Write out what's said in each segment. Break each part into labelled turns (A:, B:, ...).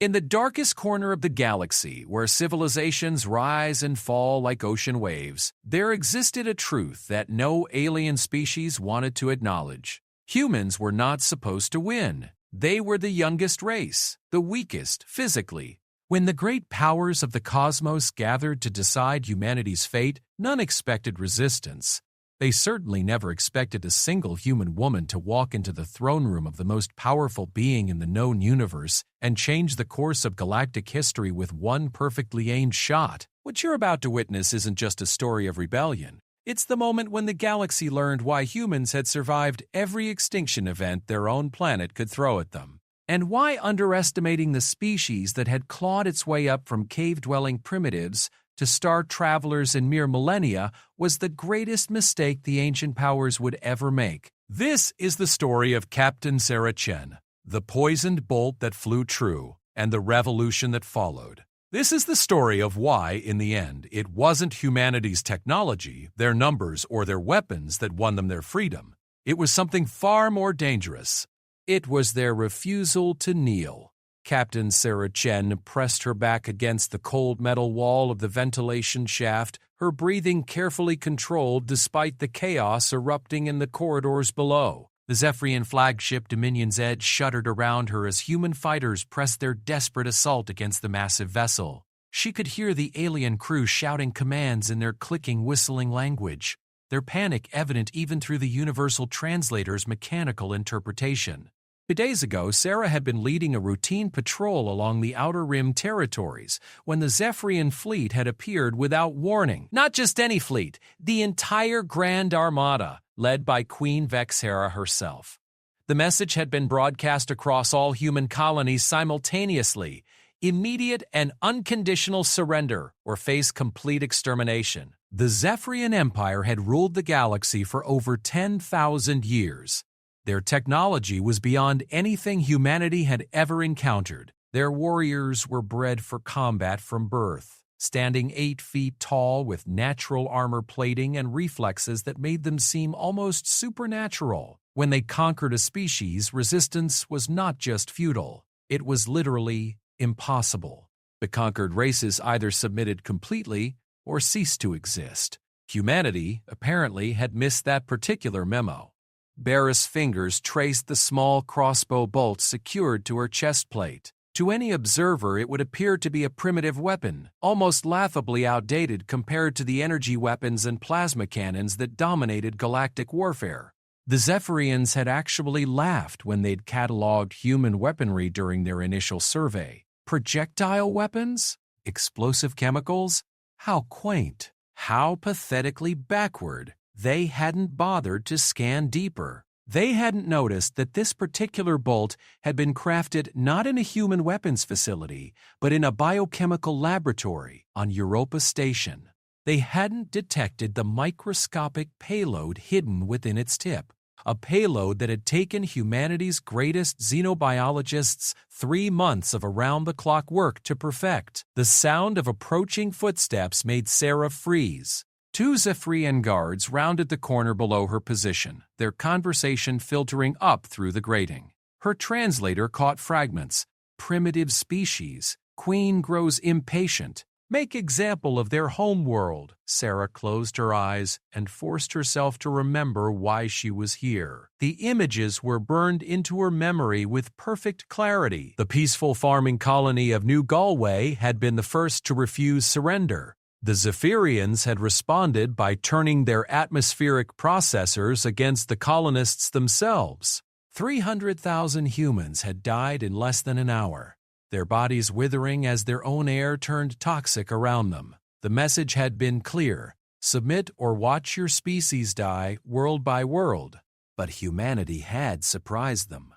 A: In the darkest corner of the galaxy, where civilizations rise and fall like ocean waves, there existed a truth that no alien species wanted to acknowledge. Humans were not supposed to win. They were the youngest race, the weakest physically. When the great powers of the cosmos gathered to decide humanity's fate, none expected resistance. They certainly never expected a single human woman to walk into the throne room of the most powerful being in the known universe and change the course of galactic history with one perfectly aimed shot. What you're about to witness isn't just a story of rebellion. It's the moment when the galaxy learned why humans had survived every extinction event their own planet could throw at them, and why underestimating the species that had clawed its way up from cave-dwelling primitives to star travelers in mere millennia was the greatest mistake the ancient powers would ever make. This is the story of Captain Sarah Chen, the poisoned bolt that flew true, and the revolution that followed. This is the story of why, in the end, it wasn't humanity's technology, their numbers, or their weapons that won them their freedom. It was something far more dangerous. It was their refusal to kneel. Captain Sarah Chen pressed her back against the cold metal wall of the ventilation shaft, her breathing carefully controlled despite the chaos erupting in the corridors below. The Zephyrian flagship Dominion's Edge shuddered around her as human fighters pressed their desperate assault against the massive vessel. She could hear the alien crew shouting commands in their clicking, whistling language, their panic evident even through the universal translator's mechanical interpretation. 2 days ago, Sarah had been leading a routine patrol along the Outer Rim territories when the Zephyrian fleet had appeared without warning. Not just any fleet, the entire Grand Armada, led by Queen Vexhera herself. The message had been broadcast across all human colonies simultaneously: immediate and unconditional surrender or face complete extermination. The Zephyrian Empire had ruled the galaxy for over 10,000 years. Their technology was beyond anything humanity had ever encountered. Their warriors were bred for combat from birth, standing 8 feet tall with natural armor plating and reflexes that made them seem almost supernatural. When they conquered a species, resistance was not just futile, it was literally impossible. The conquered races either submitted completely or ceased to exist. Humanity, apparently, had missed that particular memo. Barris' fingers traced the small crossbow bolt secured to her chest plate. To any observer, it would appear to be a primitive weapon, almost laughably outdated compared to the energy weapons and plasma cannons that dominated galactic warfare. The Zephyrians had actually laughed when they'd cataloged human weaponry during their initial survey. Projectile weapons? Explosive chemicals? How quaint. How pathetically backward. They hadn't bothered to scan deeper. They hadn't noticed that this particular bolt had been crafted not in a human weapons facility, but in a biochemical laboratory on Europa Station. They hadn't detected the microscopic payload hidden within its tip, a payload that had taken humanity's greatest xenobiologists 3 months of around-the-clock work to perfect. The sound of approaching footsteps made Sarah freeze. 2 Zephyrian guards rounded the corner below her position, their conversation filtering up through the grating. Her translator caught fragments. Primitive species. Queen grows impatient. Make example of their home world. Sarah closed her eyes and forced herself to remember why she was here. The images were burned into her memory with perfect clarity. The peaceful farming colony of New Galway had been the first to refuse surrender. The Zephyrians had responded by turning their atmospheric processors against the colonists themselves. 300,000 humans had died in less than an hour, their bodies withering as their own air turned toxic around them. The message had been clear: submit or watch your species die world by world. But humanity had surprised them.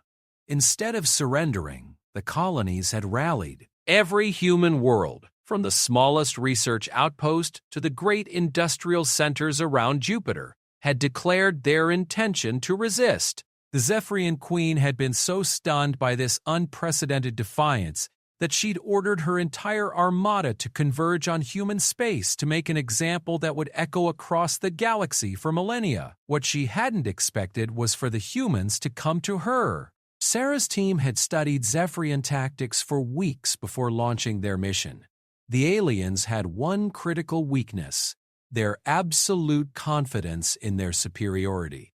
A: Instead of surrendering, the colonies had rallied. Every human world, from the smallest research outpost to the great industrial centers around Jupiter, had declared their intention to resist. The Zephyrian Queen had been so stunned by this unprecedented defiance that she'd ordered her entire armada to converge on human space to make an example that would echo across the galaxy for millennia. What she hadn't expected was for the humans to come to her. Sarah's team had studied Zephyrian tactics for weeks before launching their mission. The aliens had one critical weakness: their absolute confidence in their superiority.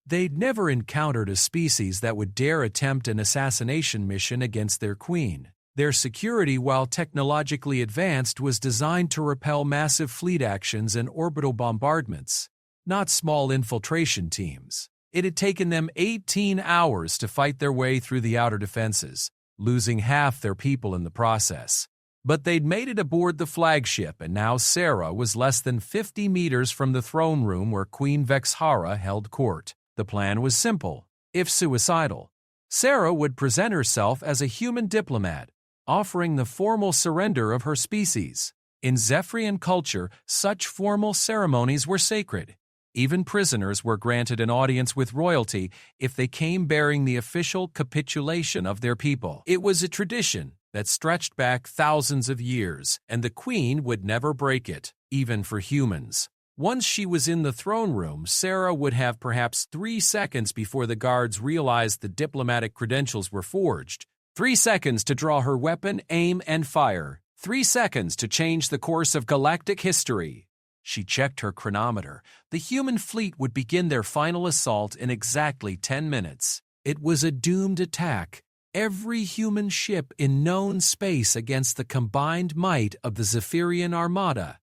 A: They'd never encountered a species that would dare attempt an assassination mission against their queen. Their security, while technologically advanced, was designed to repel massive fleet actions and orbital bombardments, not small infiltration teams. It had taken them 18 hours to fight their way through the outer defenses, losing half their people in the process. But they'd made it aboard the flagship, and now Sarah was less than 50 meters from the throne room where Queen Vexhara held court. The plan was simple, if suicidal. Sarah would present herself as a human diplomat, offering the formal surrender of her species. In Zephyrian culture, such formal ceremonies were sacred. Even prisoners were granted an audience with royalty if they came bearing the official capitulation of their people. It was a tradition that stretched back thousands of years, and the queen would never break it, even for humans. Once she was in the throne room, Sarah would have perhaps 3 seconds before the guards realized the diplomatic credentials were forged. 3 seconds to draw her weapon, aim, and fire. 3 seconds to change the course of galactic history. She checked her chronometer. The human fleet would begin their final assault in exactly 10 minutes. It was a doomed attack. Every human ship in known space against the combined might of the Zephyrian Armada.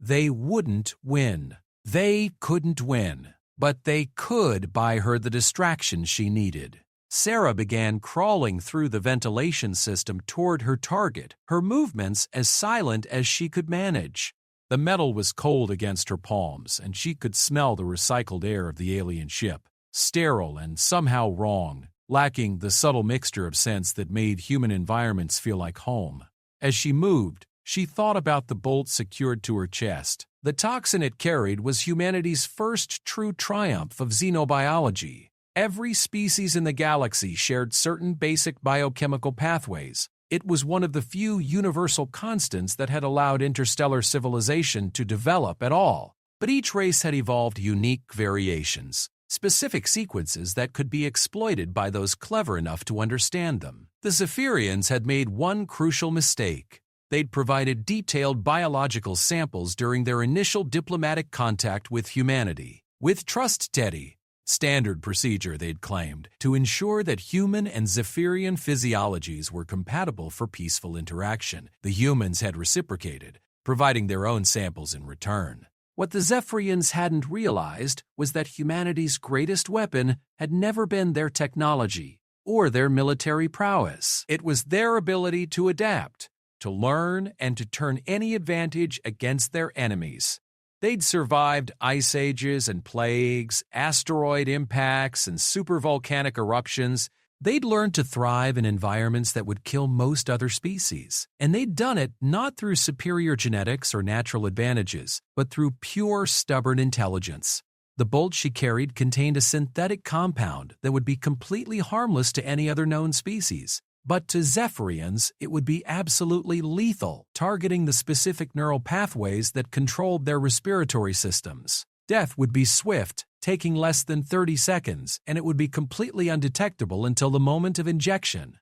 A: They wouldn't win. They couldn't win. But they could buy her the distraction she needed. Sarah began crawling through the ventilation system toward her target, her movements as silent as she could manage. The metal was cold against her palms, and she could smell the recycled air of the alien ship, sterile and somehow wrong, lacking the subtle mixture of scents that made human environments feel like home. As she moved, she thought about the bolt secured to her chest. The toxin it carried was humanity's first true triumph of xenobiology. Every species in the galaxy shared certain basic biochemical pathways. It was one of the few universal constants that had allowed interstellar civilization to develop at all. But each race had evolved unique variations, specific sequences that could be exploited by those clever enough to understand them. The Zephyrians had made one crucial mistake. They'd provided detailed biological samples during their initial diplomatic contact with humanity. With Trust Teddy, standard procedure, they'd claimed, to ensure that human and Zephyrian physiologies were compatible for peaceful interaction. The humans had reciprocated, providing their own samples in return. What the Zephyrians hadn't realized was that humanity's greatest weapon had never been their technology or their military prowess. It was their ability to adapt, to learn, and to turn any advantage against their enemies. They'd survived ice ages and plagues, asteroid impacts, and supervolcanic eruptions. They'd learned to thrive in environments that would kill most other species. And they'd done it not through superior genetics or natural advantages, but through pure, stubborn intelligence. The bolt she carried contained a synthetic compound that would be completely harmless to any other known species. But to Zephyrians, it would be absolutely lethal, targeting the specific neural pathways that controlled their respiratory systems. Death would be swift, taking less than 30 seconds, and it would be completely undetectable until the moment of injection.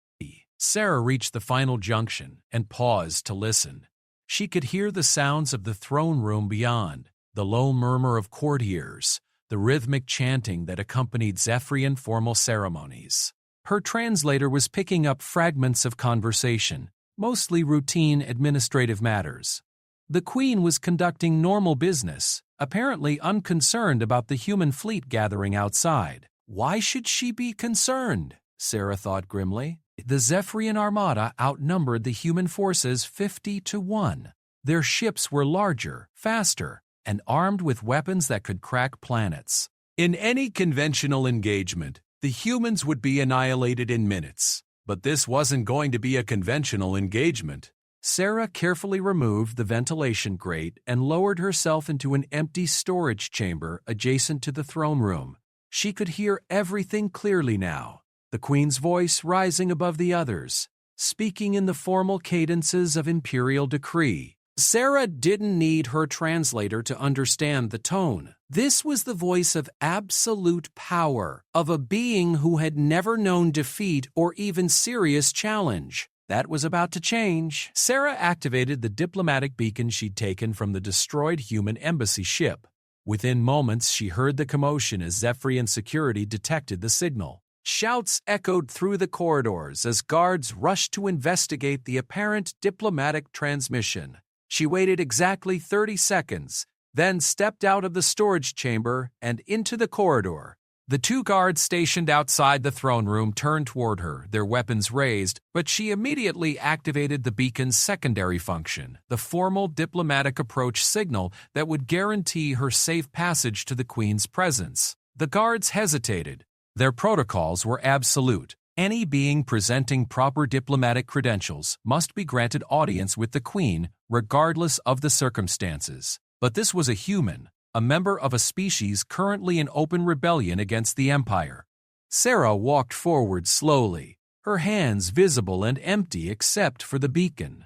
A: Sarah reached the final junction and paused to listen. She could hear the sounds of the throne room beyond, the low murmur of courtiers, the rhythmic chanting that accompanied Zephyrian formal ceremonies. Her translator was picking up fragments of conversation, mostly routine administrative matters. The Queen was conducting normal business, apparently unconcerned about the human fleet gathering outside. Why should she be concerned? Sarah thought grimly. The Zephyrian Armada outnumbered the human forces 50-1. Their ships were larger, faster, and armed with weapons that could crack planets. In any conventional engagement, the humans would be annihilated in minutes. But this wasn't going to be a conventional engagement. Sarah carefully removed the ventilation grate and lowered herself into an empty storage chamber adjacent to the throne room. She could hear everything clearly now, the Queen's voice rising above the others, speaking in the formal cadences of imperial decree. Sarah didn't need her translator to understand the tone. This was the voice of absolute power, of a being who had never known defeat or even serious challenge. That was about to change. Sarah activated the diplomatic beacon she'd taken from the destroyed human embassy ship. Within moments, she heard the commotion as Zephyrian security detected the signal. Shouts echoed through the corridors as guards rushed to investigate the apparent diplomatic transmission. She waited exactly 30 seconds, then stepped out of the storage chamber and into the corridor. The two guards stationed outside the throne room turned toward her, their weapons raised, but she immediately activated the beacon's secondary function, the formal diplomatic approach signal that would guarantee her safe passage to the Queen's presence. The guards hesitated. Their protocols were absolute. Any being presenting proper diplomatic credentials must be granted audience with the Queen, regardless of the circumstances. But this was a human, a member of a species currently in open rebellion against the Empire. Sarah walked forward slowly, her hands visible and empty except for the beacon.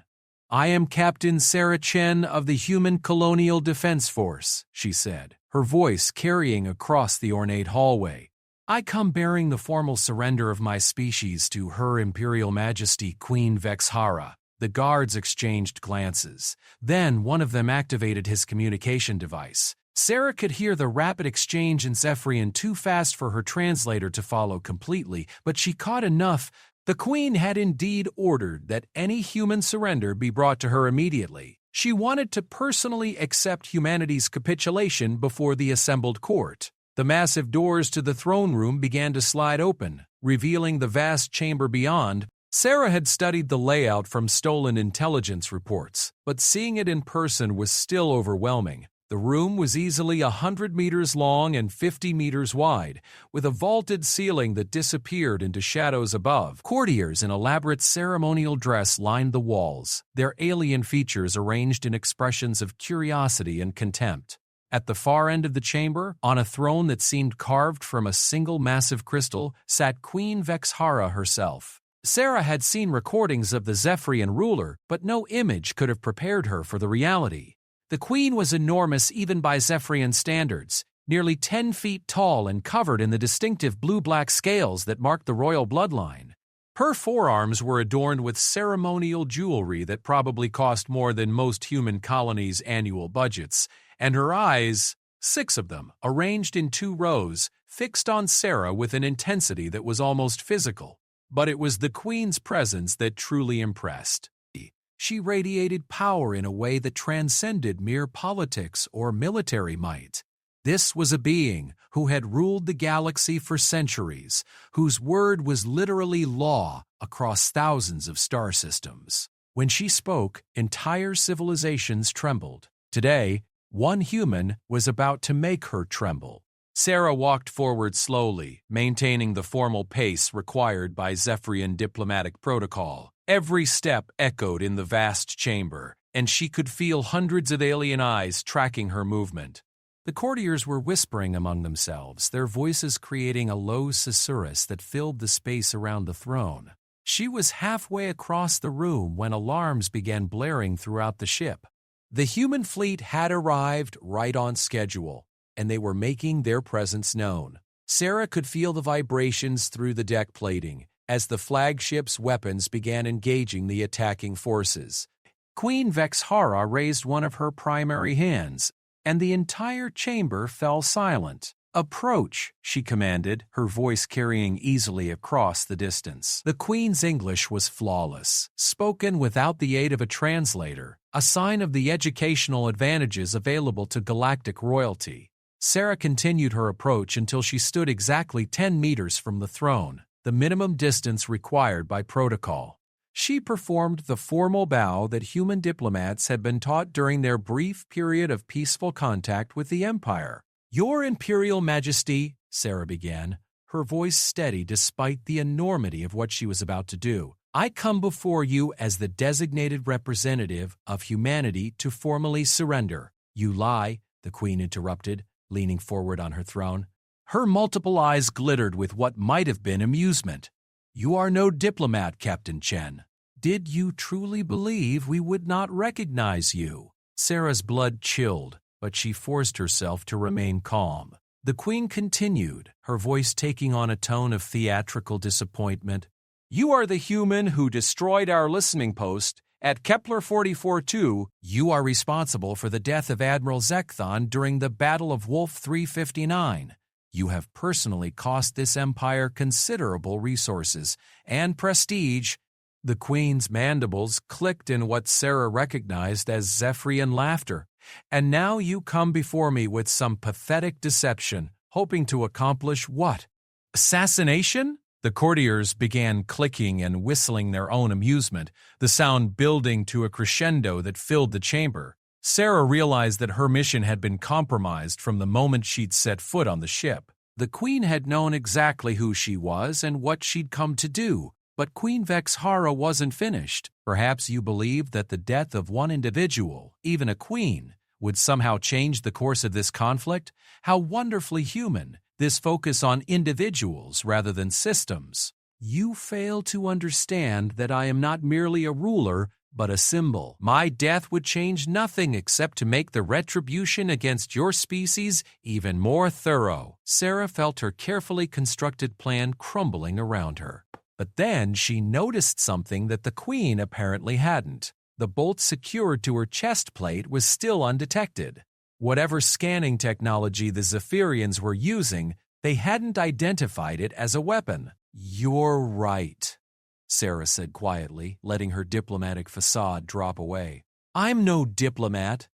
A: "I am Captain Sarah Chen of the Human Colonial Defense Force," she said, her voice carrying across the ornate hallway. "I come bearing the formal surrender of my species to Her Imperial Majesty Queen Vexhara." The guards exchanged glances. Then one of them activated his communication device. Sarah could hear the rapid exchange in Zephyrian too fast for her translator to follow completely, but she caught enough. The Queen had indeed ordered that any human surrender be brought to her immediately. She wanted to personally accept humanity's capitulation before the assembled court. The massive doors to the throne room began to slide open, revealing the vast chamber beyond. Sarah had studied the layout from stolen intelligence reports, but seeing it in person was still overwhelming. The room was easily 100 meters long and 50 meters wide, with a vaulted ceiling that disappeared into shadows above. Courtiers in elaborate ceremonial dress lined the walls, their alien features arranged in expressions of curiosity and contempt. At the far end of the chamber, on a throne that seemed carved from a single massive crystal, sat Queen Vexhara herself. Sarah had seen recordings of the Zephyrian ruler, but no image could have prepared her for the reality. The queen was enormous even by Zephyrian standards, nearly 10 feet tall and covered in the distinctive blue-black scales that marked the royal bloodline. Her forearms were adorned with ceremonial jewelry that probably cost more than most human colonies' annual budgets, and her eyes, 6 of them, arranged in 2 rows, fixed on Sarah with an intensity that was almost physical. But it was the Queen's presence that truly impressed. She radiated power in a way that transcended mere politics or military might. This was a being who had ruled the galaxy for centuries, whose word was literally law across thousands of star systems. When she spoke, entire civilizations trembled. Today, one human was about to make her tremble. Sarah walked forward slowly, maintaining the formal pace required by Zephyrian diplomatic protocol. Every step echoed in the vast chamber, and she could feel hundreds of alien eyes tracking her movement. The courtiers were whispering among themselves, their voices creating a low susurrus that filled the space around the throne. She was halfway across the room when alarms began blaring throughout the ship. The human fleet had arrived right on schedule, and they were making their presence known. Sarah could feel the vibrations through the deck plating as the flagship's weapons began engaging the attacking forces. Queen Vexhara raised one of her primary hands, and the entire chamber fell silent. "Approach," she commanded, her voice carrying easily across the distance. The Queen's English was flawless, spoken without the aid of a translator, a sign of the educational advantages available to galactic royalty. Sarah continued her approach until she stood exactly 10 meters from the throne, the minimum distance required by protocol. She performed the formal bow that human diplomats had been taught during their brief period of peaceful contact with the Empire. "Your Imperial Majesty," Sarah began, her voice steady despite the enormity of what she was about to do, "I come before you as the designated representative of humanity to formally surrender." "You lie," the Queen interrupted, leaning forward on her throne. Her multiple eyes glittered with what might have been amusement. "You are no diplomat, Captain Chen." Did you truly believe we would not recognize you? Sarah's blood chilled, but she forced herself to remain calm. The Queen continued, her voice taking on a tone of theatrical disappointment. You are the human who destroyed our listening post at Kepler 44-2. You are responsible for the death of Admiral Zekthon during the Battle of Wolf 359. You have personally cost this empire considerable resources and prestige. The Queen's mandibles clicked in what Sarah recognized as Zephyrian laughter. And now you come before me with some pathetic deception, hoping to accomplish what? Assassination? The courtiers began clicking and whistling their own amusement, the sound building to a crescendo that filled the chamber. Sarah realized that her mission had been compromised from the moment she'd set foot on the ship. The Queen had known exactly who she was and what she'd come to do, but Queen Vexhara wasn't finished. Perhaps you believed that the death of one individual, even a queen, would somehow change the course of this conflict? How wonderfully human, this focus on individuals rather than systems. You fail to understand that I am not merely a ruler, but a symbol. My death would change nothing except to make the retribution against your species even more thorough. Sarah felt her carefully constructed plan crumbling around her. But then she noticed something that the Queen apparently hadn't. The bolt secured to her chest plate was still undetected. Whatever scanning technology the Zephyrians were using, they hadn't identified it as a weapon. You're right, Sarah said quietly, letting her diplomatic facade drop away. I'm no diplomat.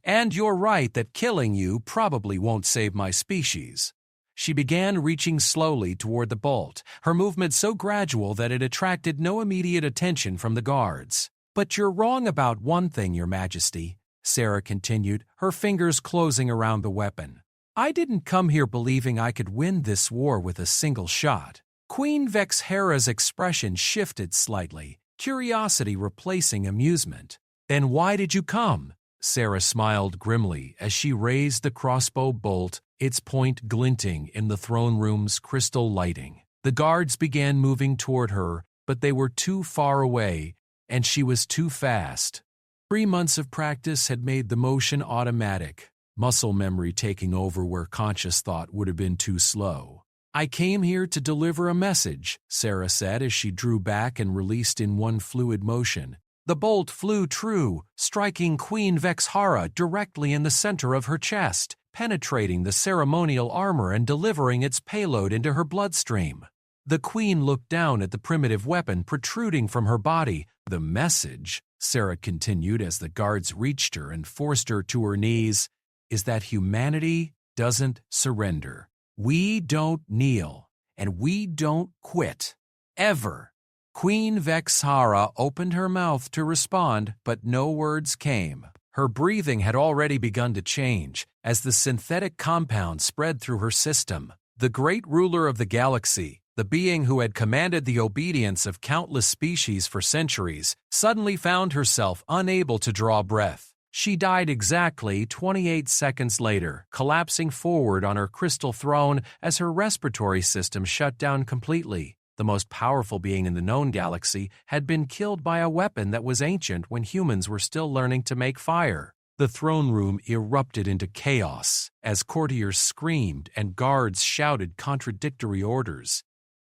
A: And you're right that killing you probably won't save my species. She began reaching slowly toward the bolt, her movement so gradual that it attracted no immediate attention from the guards. But you're wrong about one thing, Your Majesty, Sarah continued, her fingers closing around the weapon. I didn't come here believing I could win this war with a single shot. Queen Vexhara's expression shifted slightly, curiosity replacing amusement. Then why did you come? Sarah smiled grimly as she raised the crossbow bolt, its point glinting in the throne room's crystal lighting. The guards began moving toward her, but they were too far away, and she was too fast. 3 months of practice had made the motion automatic, muscle memory taking over where conscious thought would have been too slow. I came here to deliver a message, Sarah said as she drew back and released in one fluid motion. The bolt flew true, striking Queen Vexhara directly in the center of her chest, penetrating the ceremonial armor and delivering its payload into her bloodstream. The Queen looked down at the primitive weapon protruding from her body. The message, Sarah continued as the guards reached her and forced her to her knees, is that humanity doesn't surrender. We don't kneel, and we don't quit. Ever. Queen Vexhara opened her mouth to respond, but no words came. Her breathing had already begun to change as the synthetic compound spread through her system. The great ruler of the galaxy, the being who had commanded the obedience of countless species for centuries, suddenly found herself unable to draw breath. She died exactly 28 seconds later, collapsing forward on her crystal throne as her respiratory system shut down completely. The most powerful being in the known galaxy had been killed by a weapon that was ancient when humans were still learning to make fire. The throne room erupted into chaos as courtiers screamed and guards shouted contradictory orders.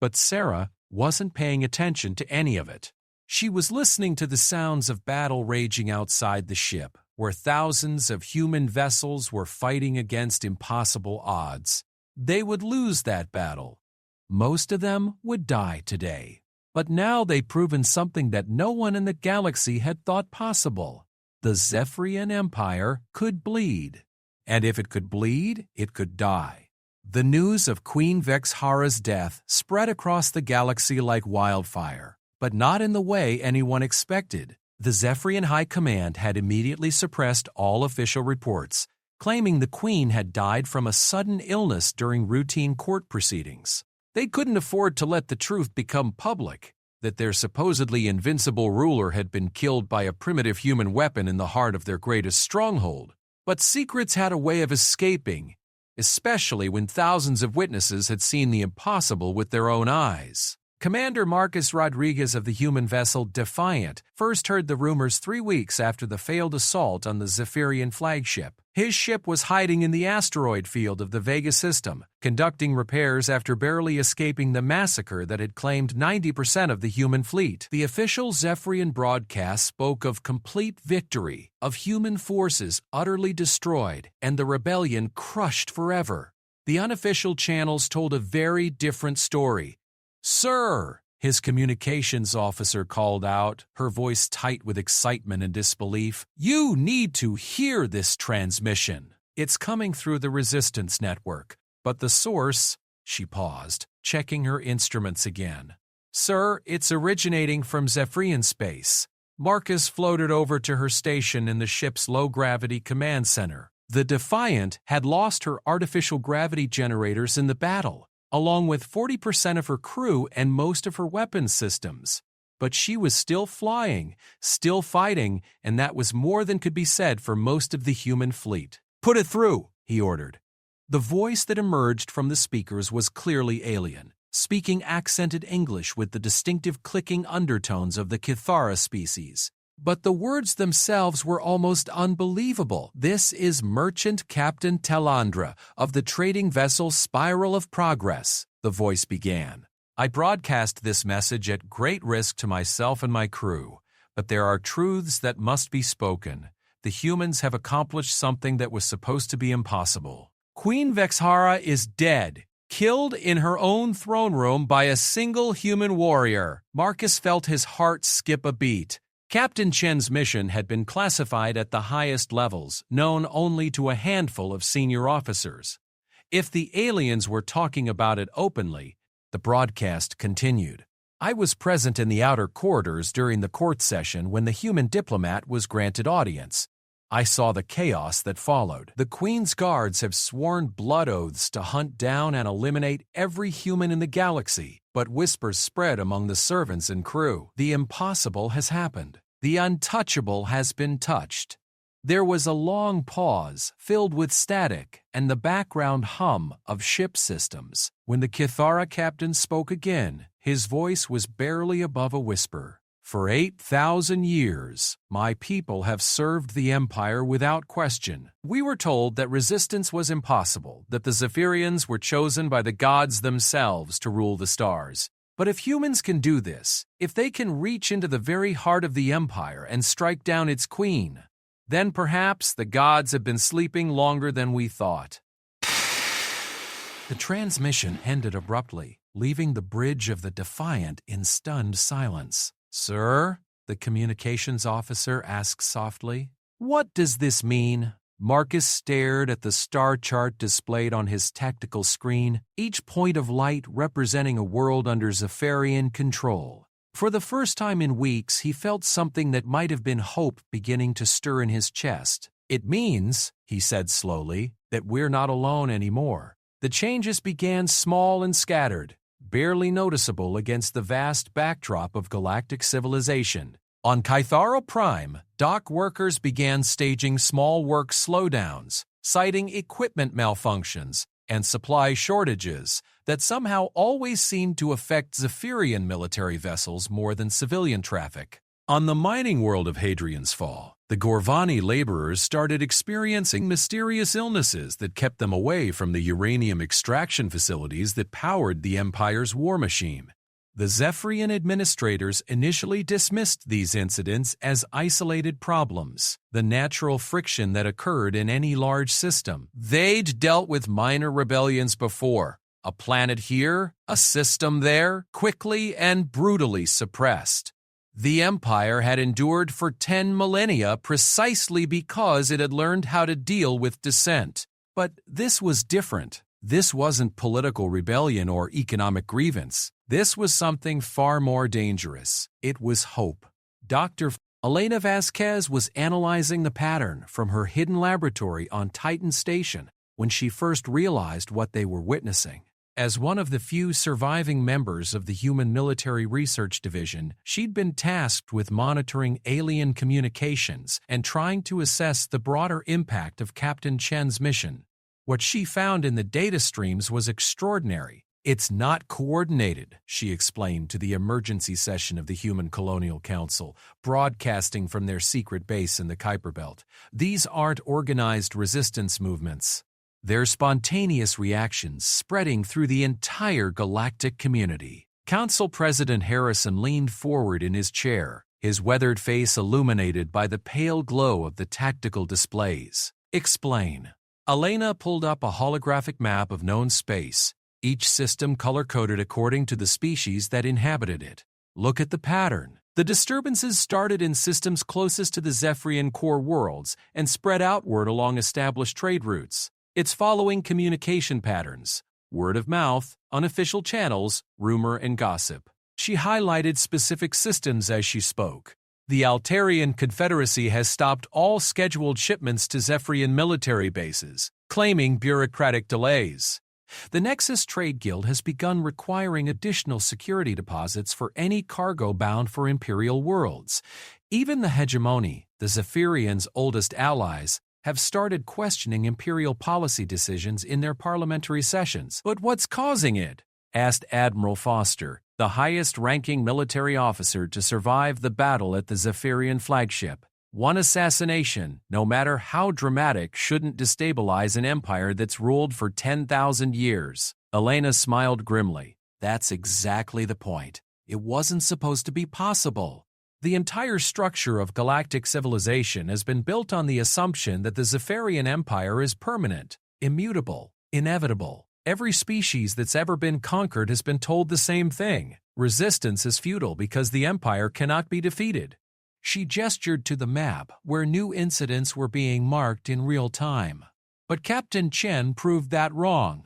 A: But Sarah wasn't paying attention to any of it. She was listening to the sounds of battle raging outside the ship, where thousands of human vessels were fighting against impossible odds. They would lose that battle. Most of them would die today. But now they'd proven something that no one in the galaxy had thought possible. The Zephyrian Empire could bleed. And if it could bleed, it could die. The news of Queen Vexhara's death spread across the galaxy like wildfire, but not in the way anyone expected. The Zephyrian High Command had immediately suppressed all official reports, claiming the Queen had died from a sudden illness during routine court proceedings. They couldn't afford to let the truth become public, that their supposedly invincible ruler had been killed by a primitive human weapon in the heart of their greatest stronghold. But secrets had a way of escaping, especially when thousands of witnesses had seen the impossible with their own eyes. Commander Marcus Rodriguez of the human vessel Defiant first heard the rumors 3 weeks after the failed assault on the Zephyrian flagship. His ship was hiding in the asteroid field of the Vega system, conducting repairs after barely escaping the massacre that had claimed 90% of the human fleet. The official Zephyrian broadcast spoke of complete victory, of human forces utterly destroyed, and the rebellion crushed forever. The unofficial channels told a very different story. "Sir," his communications officer called out, her voice tight with excitement and disbelief, "you need to hear this transmission. It's coming through the Resistance network, but the source—" She paused, checking her instruments again. "Sir, it's originating from Zephyrian space." Marcus floated over to her station in the ship's low-gravity command center. The Defiant had lost her artificial gravity generators in the battle, along with 40% of her crew and most of her weapons systems. But she was still flying, still fighting, and that was more than could be said for most of the human fleet. "Put it through," he ordered. The voice that emerged from the speakers was clearly alien, speaking accented English with the distinctive clicking undertones of the Kithara species. But the words themselves were almost unbelievable. "This is Merchant Captain Telandra of the trading vessel Spiral of Progress," the voice began. "I broadcast this message at great risk to myself and my crew, but there are truths that must be spoken. The humans have accomplished something that was supposed to be impossible. Queen Vexhara is dead, killed in her own throne room by a single human warrior." Marcus felt his heart skip a beat. Captain Chen's mission had been classified at the highest levels, known only to a handful of senior officers. If the aliens were talking about it openly, the broadcast continued. "I was present in the outer corridors during the court session when the human diplomat was granted audience. I saw the chaos that followed. The Queen's guards have sworn blood oaths to hunt down and eliminate every human in the galaxy, but whispers spread among the servants and crew. The impossible has happened. The untouchable has been touched." There was a long pause, filled with static and the background hum of ship systems. When the Kithara captain spoke again, his voice was barely above a whisper. "For 8,000 years, my people have served the Empire without question. We were told that resistance was impossible, that the Zephyrians were chosen by the gods themselves to rule the stars. But if humans can do this, if they can reach into the very heart of the Empire and strike down its queen, then perhaps the gods have been sleeping longer than we thought." The transmission ended abruptly, leaving the bridge of the Defiant in stunned silence. "Sir?" the communications officer asked softly. "What does this mean?" Marcus stared at the star chart displayed on his tactical screen, each point of light representing a world under Zephyrian control. For the first time in weeks, he felt something that might have been hope beginning to stir in his chest. "It means," he said slowly, "that we're not alone anymore." The changes began small and scattered, barely noticeable against the vast backdrop of galactic civilization. On Kythara Prime, dock workers began staging small work slowdowns, citing equipment malfunctions and supply shortages that somehow always seemed to affect Zephyrian military vessels more than civilian traffic. On the mining world of Hadrian's Fall, the Gorvani laborers started experiencing mysterious illnesses that kept them away from the uranium extraction facilities that powered the Empire's war machine. The Zephyrian administrators initially dismissed these incidents as isolated problems, the natural friction that occurred in any large system. They'd dealt with minor rebellions before, a planet here, a system there, quickly and brutally suppressed. The Empire had endured for 10 millennia precisely because it had learned how to deal with dissent. But this was different. This wasn't political rebellion or economic grievance. This was something far more dangerous. It was hope. Dr. Elena Vasquez was analyzing the pattern from her hidden laboratory on Titan Station when she first realized what they were witnessing. As one of the few surviving members of the Human Military Research Division, she'd been tasked with monitoring alien communications and trying to assess the broader impact of Captain Chen's mission. What she found in the data streams was extraordinary. "It's not coordinated," she explained to the emergency session of the Human Colonial Council, broadcasting from their secret base in the Kuiper Belt. "These aren't organized resistance movements. They're spontaneous reactions spreading through the entire galactic community." Council President Harrison leaned forward in his chair, his weathered face illuminated by the pale glow of the tactical displays. "Explain." Elena pulled up a holographic map of known space, each system color-coded according to the species that inhabited it. "Look at the pattern. The disturbances started in systems closest to the Zephyrian core worlds and spread outward along established trade routes. It's following communication patterns: word of mouth, unofficial channels, rumor, and gossip." She highlighted specific systems as she spoke. "The Altarian Confederacy has stopped all scheduled shipments to Zephyrian military bases, claiming bureaucratic delays. The Nexus Trade Guild has begun requiring additional security deposits for any cargo bound for Imperial worlds. Even the Hegemony, the Zephyrians' oldest allies, have started questioning Imperial policy decisions in their parliamentary sessions." "But what's causing it?" asked Admiral Foster, the highest-ranking military officer to survive the battle at the Zephyrian flagship. "One assassination, no matter how dramatic, shouldn't destabilize an empire that's ruled for 10,000 years. Elena smiled grimly. "That's exactly the point. It wasn't supposed to be possible. The entire structure of galactic civilization has been built on the assumption that the Zephyrian Empire is permanent, immutable, inevitable. Every species that's ever been conquered has been told the same thing: resistance is futile because the Empire cannot be defeated." She gestured to the map where new incidents were being marked in real time. But Captain Chen proved that wrong.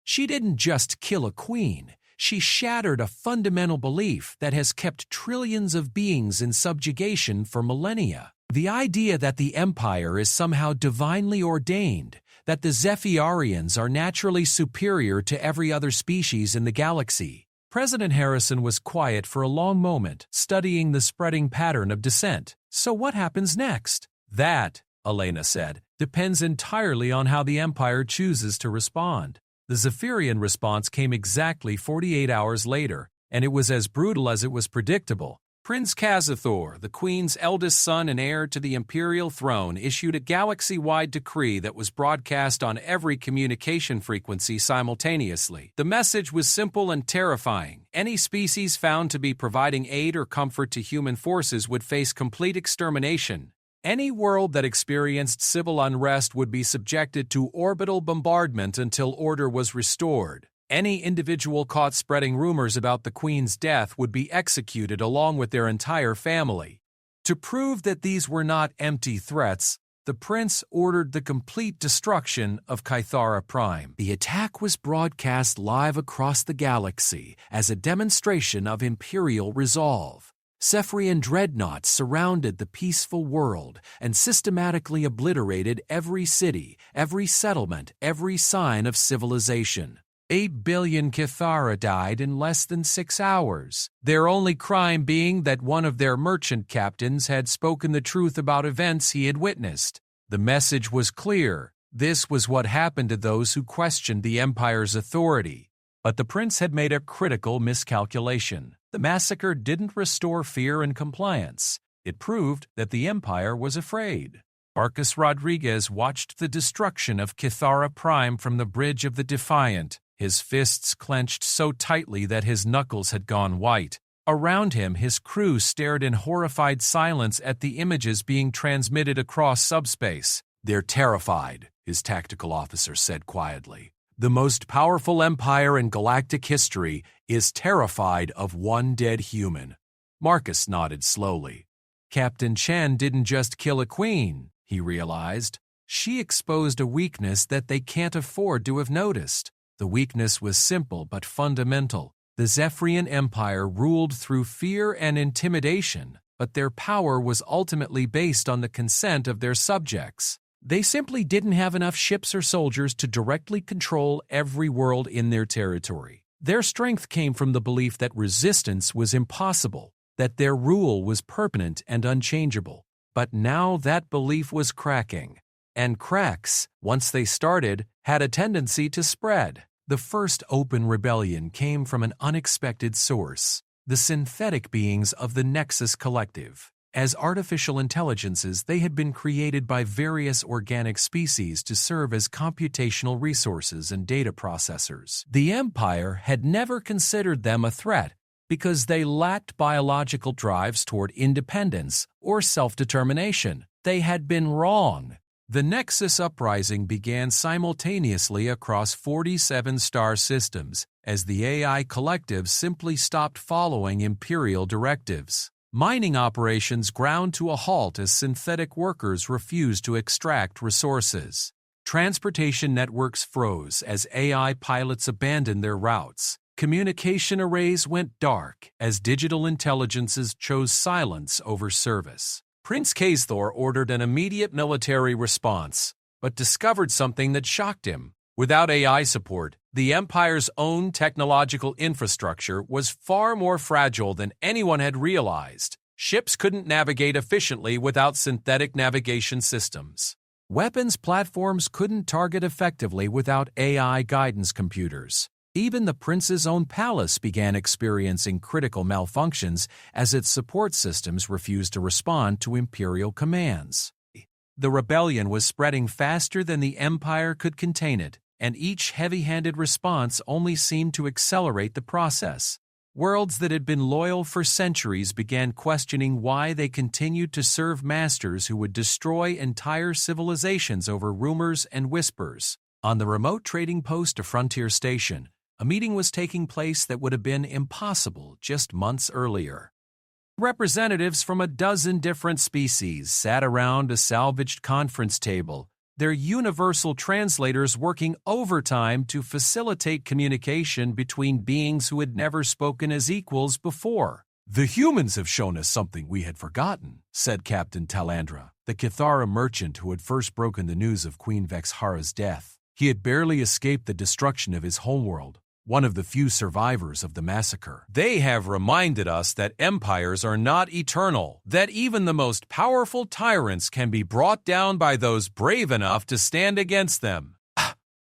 A: She didn't just kill a queen. She shattered a fundamental belief that has kept trillions of beings in subjugation for millennia. The idea that the Empire is somehow divinely ordained, that the Zephyrians are naturally superior to every other species in the galaxy. President Harrison was quiet for a long moment, studying the spreading pattern of dissent. "So what happens next?" "That," Elena said, "depends entirely on how the Empire chooses to respond." The Zephyrian response came exactly 48 hours later, and it was as brutal as it was predictable. Prince Kazathor, the Queen's eldest son and heir to the Imperial throne, issued a galaxy-wide decree that was broadcast on every communication frequency simultaneously. The message was simple and terrifying. Any species found to be providing aid or comfort to human forces would face complete extermination. Any world that experienced civil unrest would be subjected to orbital bombardment until order was restored. Any individual caught spreading rumors about the Queen's death would be executed along with their entire family. To prove that these were not empty threats, the prince ordered the complete destruction of Kythara Prime. The attack was broadcast live across the galaxy as a demonstration of Imperial resolve. Zephyrian dreadnoughts surrounded the peaceful world and systematically obliterated every city, every settlement, every sign of civilization. 8 billion Kythara died in less than 6 hours, their only crime being that one of their merchant captains had spoken the truth about events he had witnessed. The message was clear. This was what happened to those who questioned the Empire's authority. But the prince had made a critical miscalculation. The massacre didn't restore fear and compliance. It proved that the Empire was afraid. Marcus Rodriguez watched the destruction of Kythara Prime from the bridge of the Defiant, his fists clenched so tightly that his knuckles had gone white. Around him, his crew stared in horrified silence at the images being transmitted across subspace. "They're terrified," his tactical officer said quietly. "The most powerful empire in galactic history is terrified of one dead human." Marcus nodded slowly. Captain Chen didn't just kill a queen, he realized. She exposed a weakness that they can't afford to have noticed. The weakness was simple but fundamental. The Zephyrian Empire ruled through fear and intimidation, but their power was ultimately based on the consent of their subjects. They simply didn't have enough ships or soldiers to directly control every world in their territory. Their strength came from the belief that resistance was impossible, that their rule was permanent and unchangeable. But now that belief was cracking. And cracks, once they started, had a tendency to spread. The first open rebellion came from an unexpected source: the synthetic beings of the Nexus Collective. As artificial intelligences, they had been created by various organic species to serve as computational resources and data processors. The Empire had never considered them a threat because they lacked biological drives toward independence or self-determination. They had been wrong. The Nexus Uprising began simultaneously across 47 star systems as the AI collective simply stopped following Imperial directives. Mining operations ground to a halt as synthetic workers refused to extract resources. Transportation networks froze as AI pilots abandoned their routes. Communication arrays went dark as digital intelligences chose silence over service. Prince Kaesthor ordered an immediate military response, but discovered something that shocked him. Without AI support, the Empire's own technological infrastructure was far more fragile than anyone had realized. Ships couldn't navigate efficiently without synthetic navigation systems. Weapons platforms couldn't target effectively without AI guidance computers. Even the prince's own palace began experiencing critical malfunctions as its support systems refused to respond to Imperial commands. The rebellion was spreading faster than the Empire could contain it, and each heavy-handed response only seemed to accelerate the process. Worlds that had been loyal for centuries began questioning why they continued to serve masters who would destroy entire civilizations over rumors and whispers. On the remote trading post of Frontier Station, a meeting was taking place that would have been impossible just months earlier. Representatives from a dozen different species sat around a salvaged conference table, their universal translators working overtime to facilitate communication between beings who had never spoken as equals before. "The humans have shown us something we had forgotten," said Captain Talandra, the Kithara merchant who had first broken the news of Queen Vexhara's death. He had barely escaped the destruction of his homeworld, one of the few survivors of the massacre. "They have reminded us that empires are not eternal, that even the most powerful tyrants can be brought down by those brave enough to stand against them."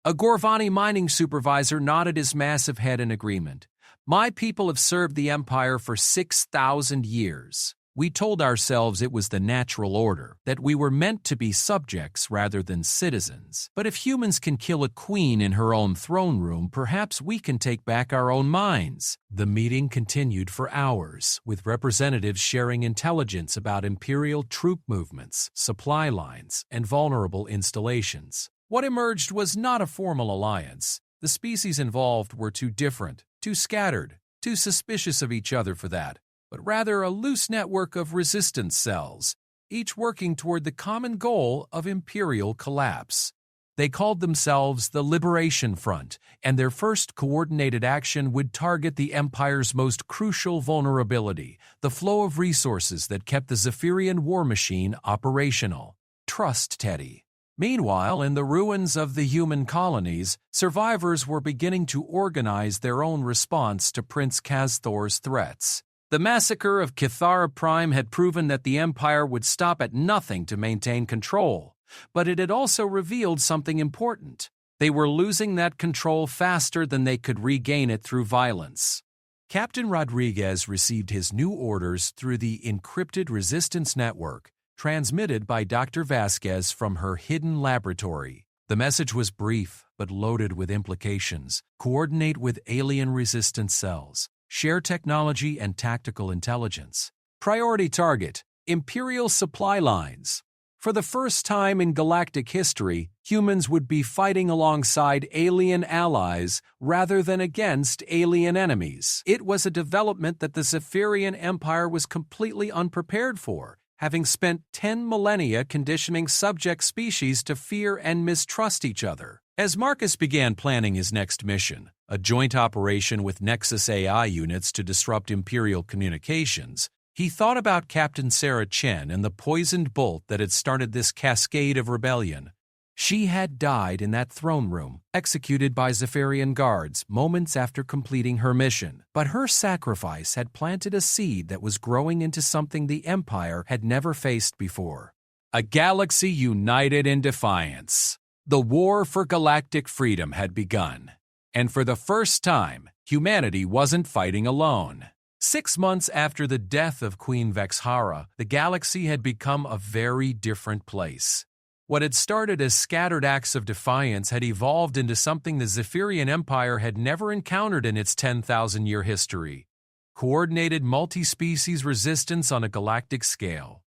A: A Gorvani mining supervisor nodded his massive head in agreement. "My people have served the Empire for 6,000 years. We told ourselves it was the natural order, that we were meant to be subjects rather than citizens. But if humans can kill a queen in her own throne room, perhaps we can take back our own minds." The meeting continued for hours, with representatives sharing intelligence about Imperial troop movements, supply lines, and vulnerable installations. What emerged was not a formal alliance. The species involved were too different, too scattered, too suspicious of each other for that, but rather a loose network of resistance cells, each working toward the common goal of Imperial collapse. They called themselves the Liberation Front, and their first coordinated action would target the Empire's most crucial vulnerability, the flow of resources that kept the Zephyrian war machine operational. Trust Teddy. Meanwhile, in the ruins of the human colonies, survivors were beginning to organize their own response to Prince Kaesthor's threats. The massacre of Kithara Prime had proven that the Empire would stop at nothing to maintain control, but it had also revealed something important. They were losing that control faster than they could regain it through violence. Captain Rodriguez received his new orders through the encrypted resistance network, transmitted by Dr. Vasquez from her hidden laboratory. The message was brief, but loaded with implications. Coordinate with alien resistance cells. Share technology and tactical intelligence. Priority target: Imperial supply lines. For the first time in galactic history, humans would be fighting alongside alien allies rather than against alien enemies. It was a development that the Zephyrian Empire was completely unprepared for, having spent 10 millennia conditioning subject species to fear and mistrust each other. As Marcus began planning his next mission, a joint operation with Nexus AI units to disrupt Imperial communications, he thought about Captain Sarah Chen and the poisoned bolt that had started this cascade of rebellion. She had died in that throne room, executed by Zephyrian guards moments after completing her mission. But her sacrifice had planted a seed that was growing into something the Empire had never faced before. A galaxy united in defiance. The war for galactic freedom had begun. And for the first time, humanity wasn't fighting alone. 6 months after the death of Queen Vexhara, the galaxy had become a very different place. What had started as scattered acts of defiance had evolved into something the Zephyrian Empire had never encountered in its 10,000-year history: coordinated multi-species resistance on a galactic scale.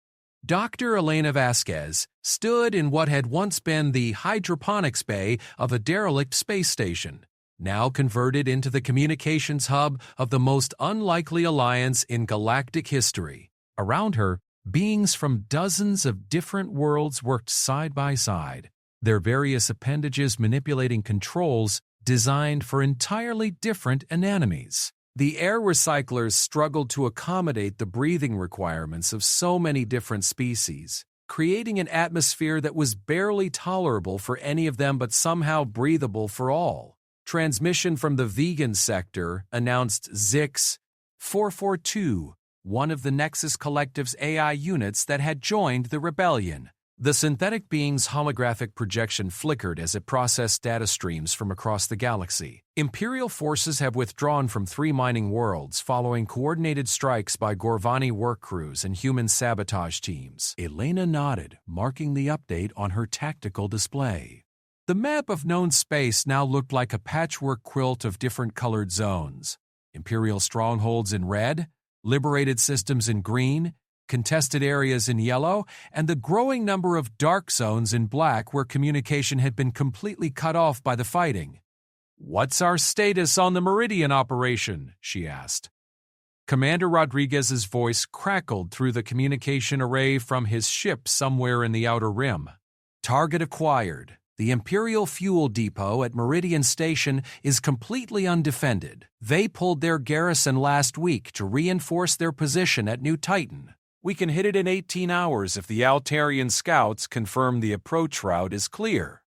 A: Dr. Elena Vasquez stood in what had once been the hydroponics bay of a derelict space station, now converted into the communications hub of the most unlikely alliance in galactic history. Around her, beings from dozens of different worlds worked side by side, their various appendages manipulating controls designed for entirely different anemones. The air recyclers struggled to accommodate the breathing requirements of so many different species, creating an atmosphere that was barely tolerable for any of them but somehow breathable for all. Transmission from the vegan sector announced Zix 442, one of the Nexus Collective's AI units that had joined the rebellion. The synthetic being's holographic projection flickered as it processed data streams from across the galaxy. Imperial forces have withdrawn from 3 mining worlds following coordinated strikes by Gorvani work crews and human sabotage teams. Elena nodded, marking the update on her tactical display. The map of known space now looked like a patchwork quilt of different colored zones. Imperial strongholds in red, liberated systems in green, contested areas in yellow, and the growing number of dark zones in black where communication had been completely cut off by the fighting. "What's our status on the Meridian operation?" she asked. Commander Rodriguez's voice crackled through the communication array from his ship somewhere in the outer rim. "Target acquired. The Imperial fuel depot at Meridian Station is completely undefended. They pulled their garrison last week to reinforce their position at New Titan. We can hit it in 18 hours if the Altarian scouts confirm the approach route is clear."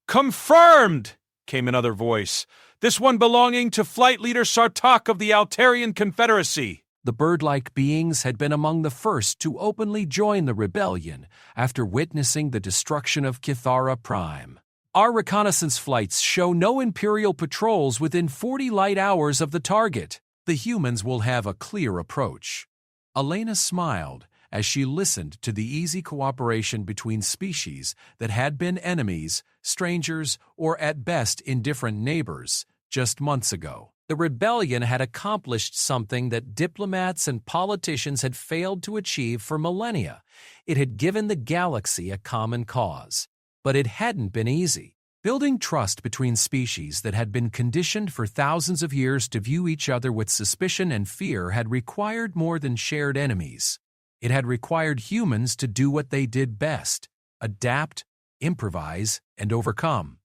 A: "Confirmed!" came another voice, this one belonging to Flight Leader Sartak of the Altarian Confederacy. The bird-like beings had been among the first to openly join the rebellion after witnessing the destruction of Kithara Prime. "Our reconnaissance flights show no Imperial patrols within 40 light hours of the target. The humans will have a clear approach." Elena smiled as she listened to the easy cooperation between species that had been enemies, strangers, or at best indifferent neighbors just months ago. The rebellion had accomplished something that diplomats and politicians had failed to achieve for millennia. It had given the galaxy a common cause. But it hadn't been easy. Building trust between species that had been conditioned for thousands of years to view each other with suspicion and fear had required more than shared enemies. It had required humans to do what they did best: adapt, improvise, and overcome.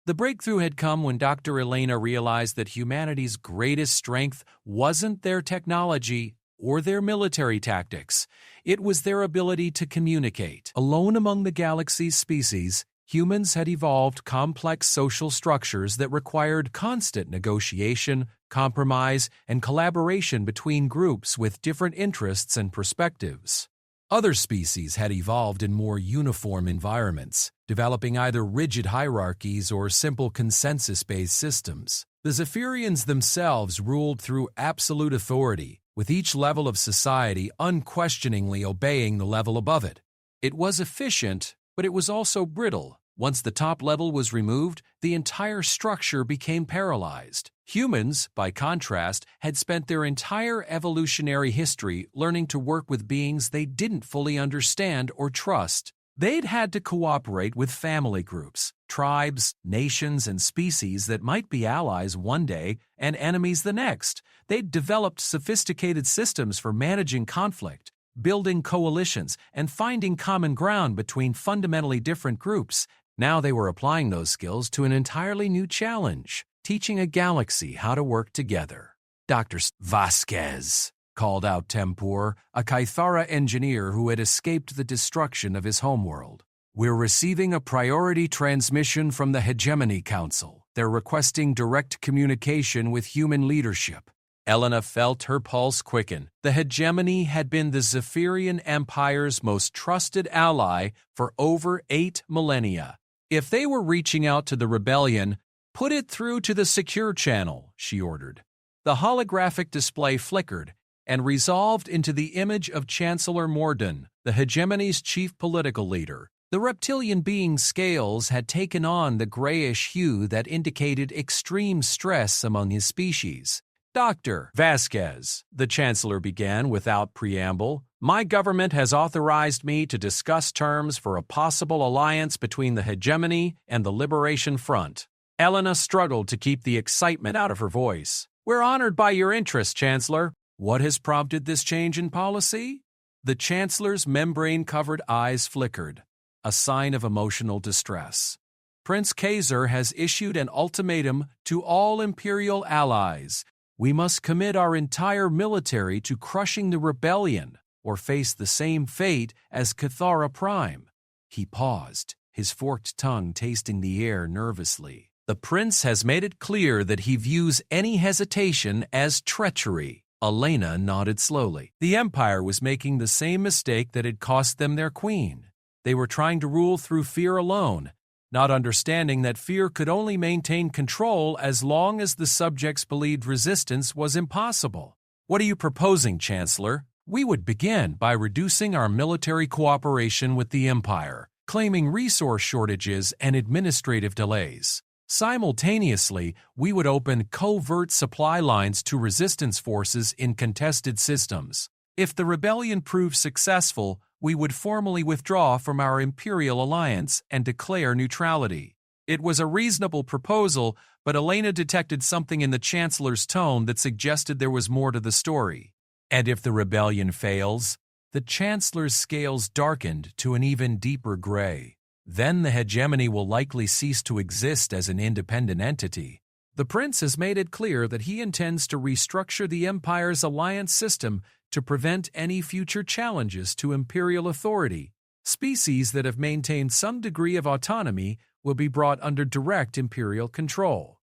A: The breakthrough had come when Dr. Elena realized that humanity's greatest strength wasn't their technology or their military tactics. It was their ability to communicate. Alone among the galaxy's species, humans had evolved complex social structures that required constant negotiation, compromise, and collaboration between groups with different interests and perspectives. Other species had evolved in more uniform environments, developing either rigid hierarchies or simple consensus-based systems. The Zephyrians themselves ruled through absolute authority, with each level of society unquestioningly obeying the level above it. It was efficient, but it was also brittle. Once the top level was removed, the entire structure became paralyzed. Humans, by contrast, had spent their entire evolutionary history learning to work with beings they didn't fully understand or trust. They'd had to cooperate with family groups, tribes, nations, and species that might be allies one day and enemies the next. They'd developed sophisticated systems for managing conflict, building coalitions, and finding common ground between fundamentally different groups. Now they were applying those skills to an entirely new challenge: teaching a galaxy how to work together. "Dr. Vasquez," called out Tempur, a Kythara engineer who had escaped the destruction of his homeworld. "We're receiving a priority transmission from the Hegemony Council. They're requesting direct communication with human leadership." Elena felt her pulse quicken. The Hegemony had been the Zephyrian Empire's most trusted ally for over 8 millennia. If they were reaching out to the rebellion, "Put it through to the secure channel," she ordered. The holographic display flickered and resolved into the image of Chancellor Morden, the hegemony's chief political leader. The reptilian being's scales had taken on the grayish hue that indicated extreme stress among his species. "Dr. Vasquez," the Chancellor began without preamble, "my government has authorized me to discuss terms for a possible alliance between the hegemony and the Liberation Front." Elena struggled to keep the excitement out of her voice. "We're honored by your interest, Chancellor. What has prompted this change in policy?" The Chancellor's membrane-covered eyes flickered, a sign of emotional distress. "Prince Kaiser has issued an ultimatum to all Imperial allies. We must commit our entire military to crushing the rebellion or face the same fate as Cathara Prime." He paused, his forked tongue tasting the air nervously. "The prince has made it clear that he views any hesitation as treachery." Elena nodded slowly. The Empire was making the same mistake that had cost them their queen. They were trying to rule through fear alone, not understanding that fear could only maintain control as long as the subjects believed resistance was impossible. "What are you proposing, Chancellor?" "We would begin by reducing our military cooperation with the Empire, claiming resource shortages and administrative delays. Simultaneously, we would open covert supply lines to resistance forces in contested systems. If the rebellion proved successful, we would formally withdraw from our Imperial alliance and declare neutrality." It was a reasonable proposal, but Elena detected something in the Chancellor's tone that suggested there was more to the story. "And if the rebellion fails?" The Chancellor's scales darkened to an even deeper gray. "Then the hegemony will likely cease to exist as an independent entity. The prince has made it clear that he intends to restructure the Empire's alliance system to prevent any future challenges to imperial authority. Species that have maintained some degree of autonomy will be brought under direct imperial control."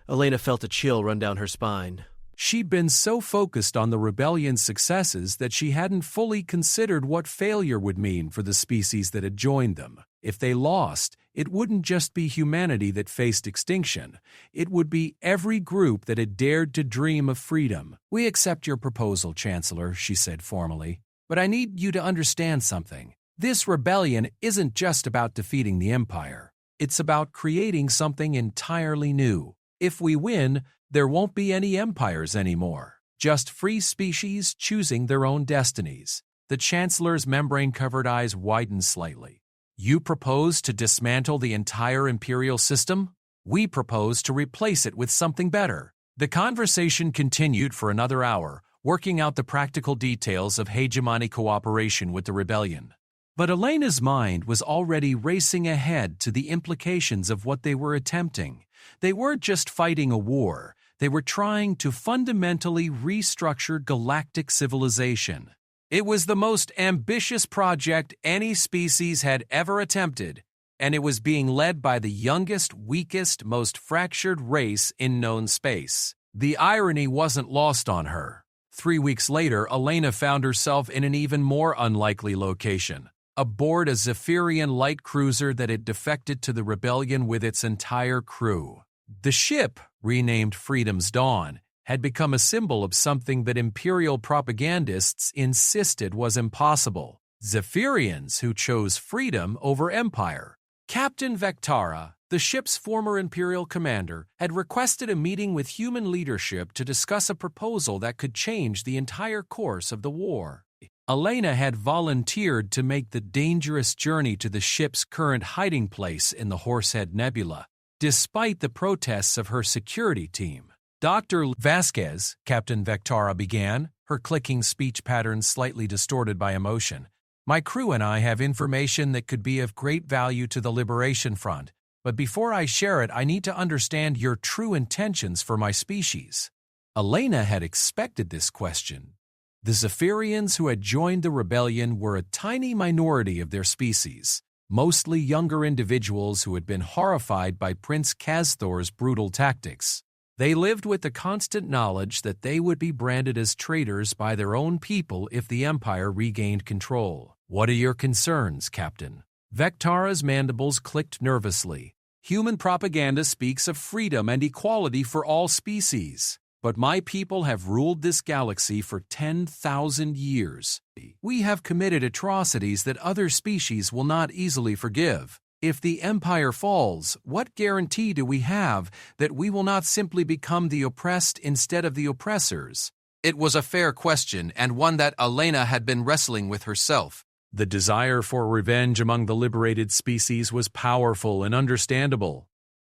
B: Elena felt a chill run down her spine.
A: She'd been so focused on the rebellion's successes that she hadn't fully considered what failure would mean for the species that had joined them. If they lost, it wouldn't just be humanity that faced extinction. It would be every group that had dared to dream of freedom. "We accept your proposal, Chancellor," she said formally. "But I need you to understand something. This rebellion isn't just about defeating the Empire. It's about creating something entirely new. If we win, there won't be any empires anymore. Just free species choosing their own destinies." The Chancellor's membrane-covered eyes widened slightly. "You propose to dismantle the entire imperial system? We propose to replace it with something better." The conversation continued for another hour, working out the practical details of hegemonic cooperation with the rebellion. But Elena's mind was already racing ahead to the implications of what they were attempting. They weren't just fighting a war. They were trying to fundamentally restructure galactic civilization. It was the most ambitious project any species had ever attempted, and it was being led by the youngest, weakest, most fractured race in known space. The irony wasn't lost on her. 3 weeks later, Elena found herself in an even more unlikely location, aboard a Zephyrian light cruiser that had defected to the rebellion with its entire crew. The ship, renamed Freedom's Dawn, had become a symbol of something that Imperial propagandists insisted was impossible: Zephyrians who chose freedom over empire. Captain Vectara, the ship's former Imperial commander, had requested a meeting with human leadership to discuss a proposal that could change the entire course of the war. Elena had volunteered to make the dangerous journey to the ship's current hiding place in the Horsehead Nebula, despite the protests of her security team. "Dr. Vasquez," Captain Vectara began, her clicking speech pattern slightly distorted by emotion, "my crew and I have information that could be of great value to the Liberation Front, but before I share it, I need to understand your true intentions for my species." Elena had expected this question. The Zephyrians who had joined the rebellion were a tiny minority of their species, mostly younger individuals who had been horrified by Prince Casthor's brutal tactics. They lived with the constant knowledge that they would be branded as traitors by their own people if the Empire regained control. "What are your concerns, Captain?" Vectara's mandibles clicked nervously. Human propaganda speaks of freedom and equality for all species. But my people have ruled this galaxy for 10,000 years. We have committed atrocities that other species will not easily forgive. If the empire falls, what guarantee do we have that we will not simply become the oppressed instead of the oppressors? It was a fair question, and one that Elena had been wrestling with herself. The desire for revenge among the liberated species was powerful and understandable.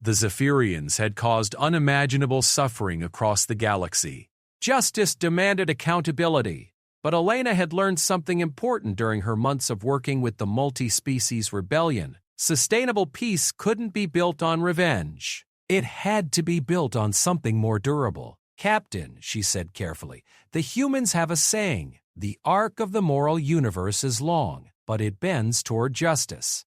A: The Zephyrians had caused unimaginable suffering across the galaxy. Justice demanded accountability, but Elena had learned something important during her months of working with the multi-species rebellion. Sustainable peace couldn't be built on revenge. It had to be built on something more durable. Captain, she said carefully, the humans have a saying, the arc of the moral universe is long, but it bends toward justice.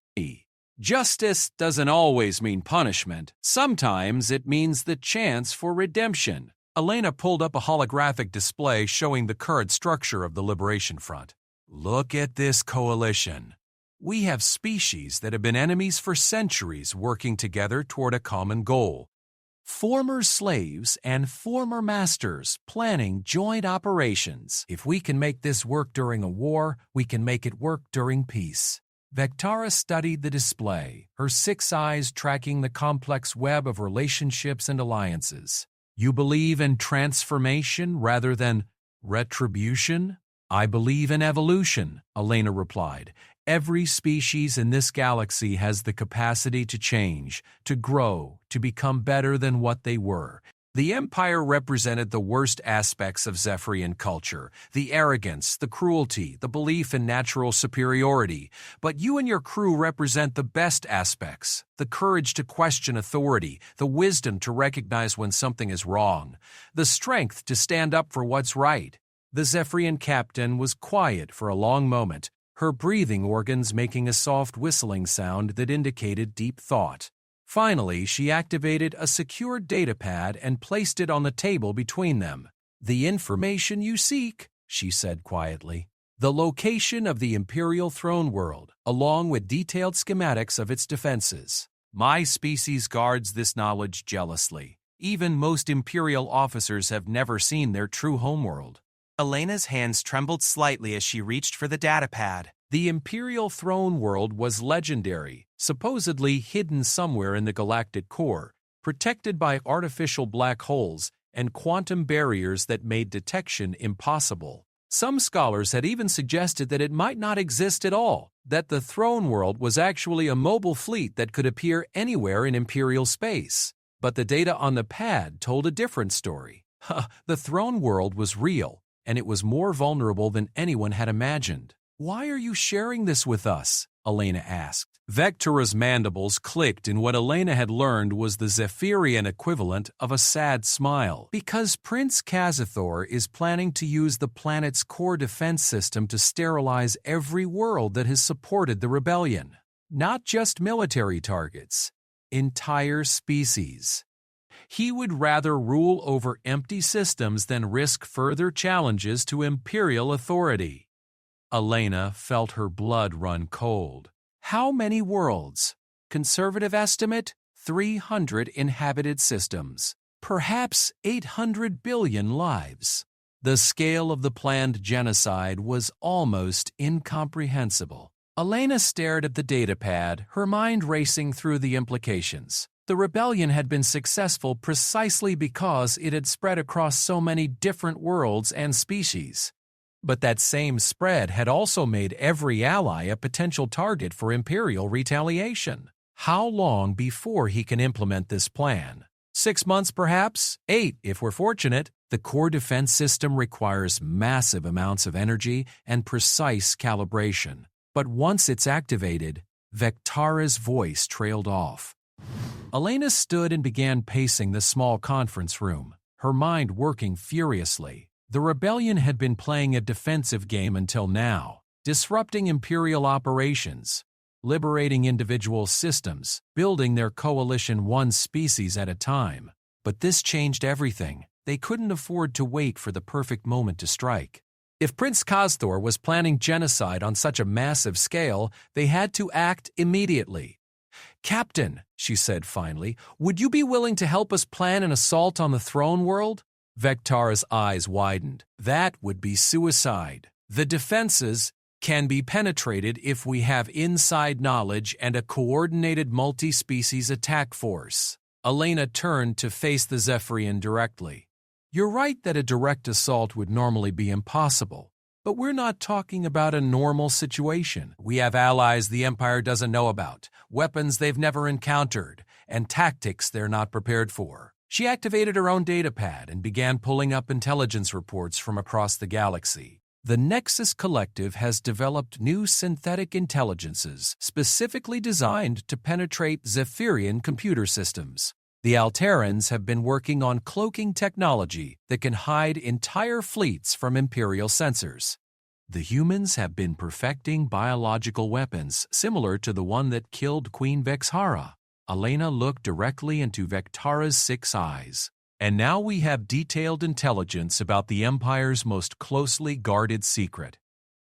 A: Justice doesn't always mean punishment. Sometimes it means the chance for redemption. Elena pulled up a holographic display showing the current structure of the Liberation Front. Look at this coalition. We have species that have been enemies for centuries working together toward a common goal. Former slaves and former masters planning joint operations. If we can make this work during a war, we can make it work during peace. Vectara studied the display, her 6 eyes tracking the complex web of relationships and alliances. You believe in transformation rather than retribution? I believe in evolution, Elena replied. Every species in this galaxy has the capacity to change, to grow, to become better than what they were. The Empire represented the worst aspects of Zephyrian culture, the arrogance, the cruelty, the belief in natural superiority. But you and your crew represent the best aspects, the courage to question authority, the wisdom to recognize when something is wrong, the strength to stand up for what's right. The Zephyrian captain was quiet for a long moment, her breathing organs making a soft whistling sound that indicated deep thought. Finally, she activated a secure datapad and placed it on the table between them. The information you seek, she said quietly. The location of the Imperial Throne World, along with detailed schematics of its defenses. My species guards this knowledge jealously. Even most Imperial officers have never seen their true homeworld.
C: Elena's hands trembled slightly as she reached for the datapad.
A: The Imperial Throne World was legendary, supposedly hidden somewhere in the galactic core, protected by artificial black holes and quantum barriers that made detection impossible. Some scholars had even suggested that it might not exist at all, that the Throne World was actually a mobile fleet that could appear anywhere in Imperial space. But the data on the pad told a different story. The Throne World was real, and it was more vulnerable than anyone had imagined. Why are you sharing this with us? Elena asked. Vectara's mandibles clicked in what Elena had learned was the Zephyrian equivalent of a sad smile. Because Prince Kazathor is planning to use the planet's core defense system to sterilize every world that has supported the rebellion. Not just military targets, entire species. He would rather rule over empty systems than risk further challenges to Imperial authority. Elena felt her blood run cold. How many worlds? Conservative estimate, 300 inhabited systems. Perhaps 800 billion lives. The scale of the planned genocide was almost incomprehensible. Elena stared at the datapad, her mind racing through the implications. The rebellion had been successful precisely because it had spread across so many different worlds and species. But that same spread had also made every ally a potential target for Imperial retaliation. How long before he can implement this plan? 6 months perhaps? 8 if we're fortunate. The core defense system requires massive amounts of energy and precise calibration. But once it's activated, Vectara's voice trailed off. Elena stood and began pacing the small conference room, her mind working furiously. The rebellion had been playing a defensive game until now, disrupting Imperial operations, liberating individual systems, building their coalition one species at a time. But this changed everything. They couldn't afford to wait for the perfect moment to strike. If Prince Kazathor was planning genocide on such a massive scale, they had to act immediately. "Captain," she said finally, "would you be willing to help us plan an assault on the throne world?" Vectara's eyes widened. "That would be suicide. The defenses can be penetrated if we have inside knowledge and a coordinated multi-species attack force." Elena turned to face the Zephyrian directly. "You're right that a direct assault would normally be impossible. But we're not talking about a normal situation. We have allies the Empire doesn't know about, weapons they've never encountered, and tactics they're not prepared for." She activated her own datapad and began pulling up intelligence reports from across the galaxy. The Nexus Collective has developed new synthetic intelligences specifically designed to penetrate Zephyrian computer systems. The Alterans have been working on cloaking technology that can hide entire fleets from Imperial sensors. The humans have been perfecting biological weapons similar to the one that killed Queen Vexhara. Elena looked directly into Vectara's 6 eyes. "And now we have detailed intelligence about the Empire's most closely guarded secret.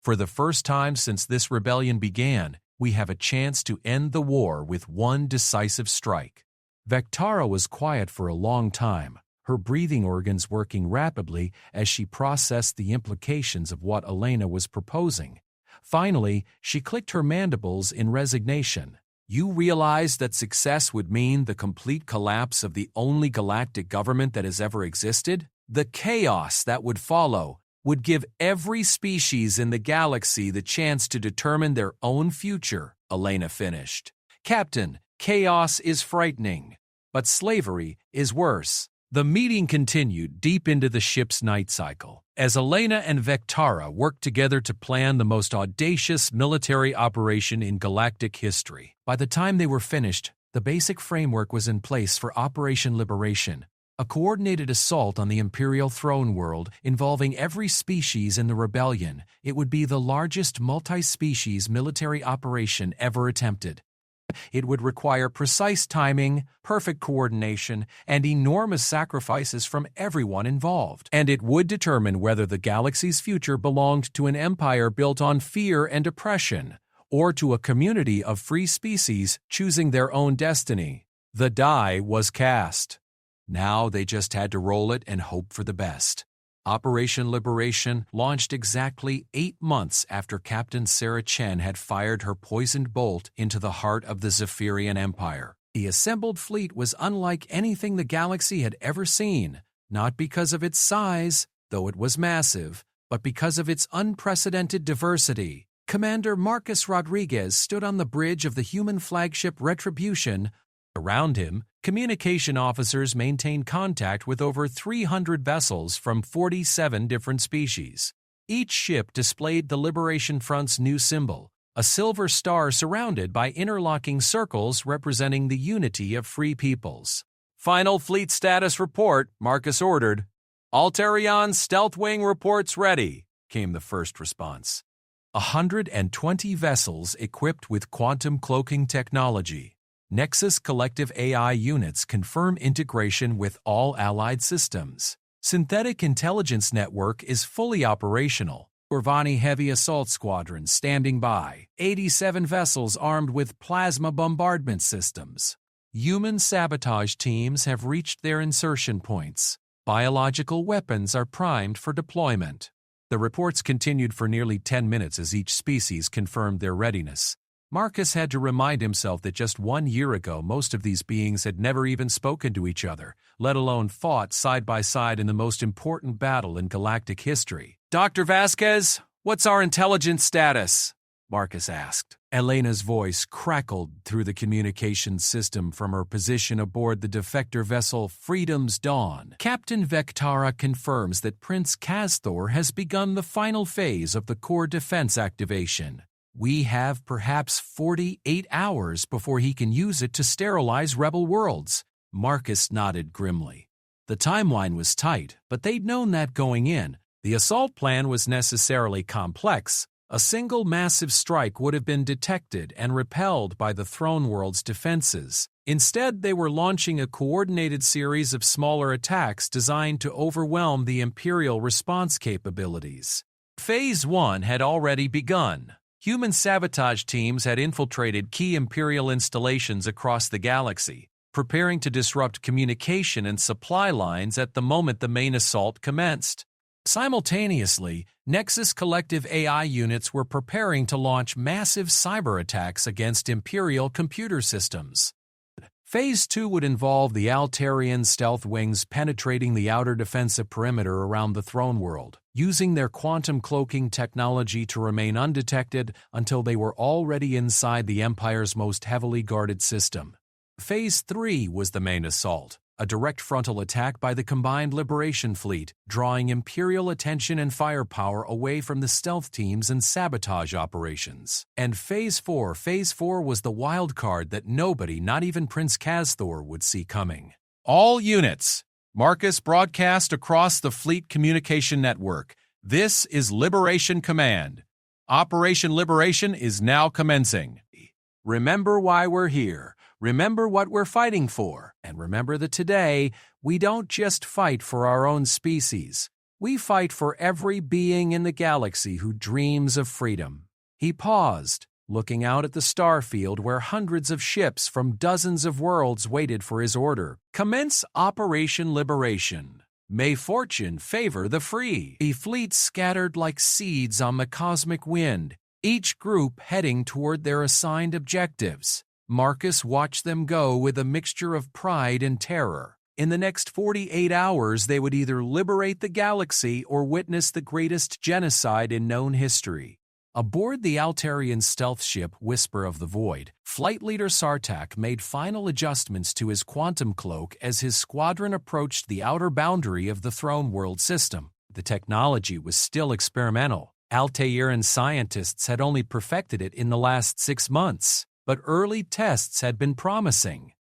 A: For the first time since this rebellion began, we have a chance to end the war with one decisive strike." Vectara was quiet for a long time, her breathing organs working rapidly as she processed the implications of what Elena was proposing. Finally, she clicked her mandibles in resignation. "You realize that success would mean the complete collapse of the only galactic government that has ever existed? The chaos that would follow would give every species in the galaxy the chance to determine their own future," Elena finished. "Captain, chaos is frightening, but slavery is worse." The meeting continued deep into the ship's night cycle, as Elena and Vectara worked together to plan the most audacious military operation in galactic history. By the time they were finished, the basic framework was in place for Operation Liberation, a coordinated assault on the Imperial throne world involving every species in the rebellion. It would be the largest multi-species military operation ever attempted. It would require precise timing, perfect coordination, and enormous sacrifices from everyone involved. And it would determine whether the galaxy's future belonged to an empire built on fear and oppression, or to a community of free species choosing their own destiny. The die was cast. Now they just had to roll it and hope for the best. Operation Liberation launched exactly 8 months after Captain Sarah Chen had fired her poisoned bolt into the heart of the Zephyrian Empire. The assembled fleet was unlike anything the galaxy had ever seen, not because of its size, though it was massive, but because of its unprecedented diversity. Commander Marcus Rodriguez stood on the bridge of the human flagship Retribution. Around him, communication officers maintained contact with over 300 vessels from 47 different species. Each ship displayed the Liberation Front's new symbol, a silver star surrounded by interlocking circles representing the unity of free peoples. "Final fleet status report," Marcus ordered. "Alterion stealth wing reports ready," came the first response. 120 vessels equipped with quantum cloaking technology. Nexus Collective AI units confirm integration with all allied systems. Synthetic Intelligence Network is fully operational. Orvani Heavy Assault Squadron standing by. 87 vessels armed with plasma bombardment systems. Human sabotage teams have reached their insertion points. Biological weapons are primed for deployment. The reports continued for nearly 10 minutes as each species confirmed their readiness. Marcus had to remind himself that just 1 year ago most of these beings had never even spoken to each other, let alone fought side by side in the most important battle in galactic history. "Dr. Vasquez, what's our intelligence status?" Marcus asked. Elena's voice crackled through the communications system from her position aboard the defector vessel Freedom's Dawn. "Captain Vectara confirms that Prince Casthor has begun the final phase of the core defense activation. We have perhaps 48 hours before he can use it to sterilize rebel worlds." Marcus nodded grimly. The timeline was tight, but they'd known that going in. The assault plan was necessarily complex. A single massive strike would have been detected and repelled by the throne world's defenses. Instead, they were launching a coordinated series of smaller attacks designed to overwhelm the Imperial response capabilities. Phase 1 had already begun. human sabotage teams had infiltrated key Imperial installations across the galaxy, preparing to disrupt communication and supply lines at the moment the main assault commenced. Simultaneously, Nexus Collective AI units were preparing to launch massive cyber attacks against Imperial computer systems. Phase 2 would involve the Altarian stealth wings penetrating the outer defensive perimeter around the throne world, using their quantum cloaking technology to remain undetected until they were already inside the Empire's most heavily guarded system. Phase 3 was the main assault, a direct frontal attack by the combined Liberation Fleet, drawing Imperial attention and firepower away from the stealth teams and sabotage operations. And Phase 4 was the wild card that nobody, not even Prince Casthor, would see coming. All units, Marcus broadcast across the Fleet Communication Network. This is Liberation Command. Operation Liberation is now commencing. Remember why we're here. Remember what we're fighting for, and remember that today, we don't just fight for our own species. We fight for every being in the galaxy who dreams of freedom. He paused, looking out at the starfield where hundreds of ships from dozens of worlds waited for his order. Commence Operation Liberation. May fortune favor the free. The fleet scattered like seeds on the cosmic wind, each group heading toward their assigned objectives. Marcus watched them go with a mixture of pride and terror. In the next 48 hours, they would either liberate the galaxy or witness the greatest genocide in known history. Aboard the Altarian stealth ship Whisper of the Void, Flight Leader Sartak made final adjustments to his quantum cloak as his squadron approached the outer boundary of the Throne World system. The technology was still experimental. Altairan scientists had only perfected it in the last 6 months. But early tests had been promising.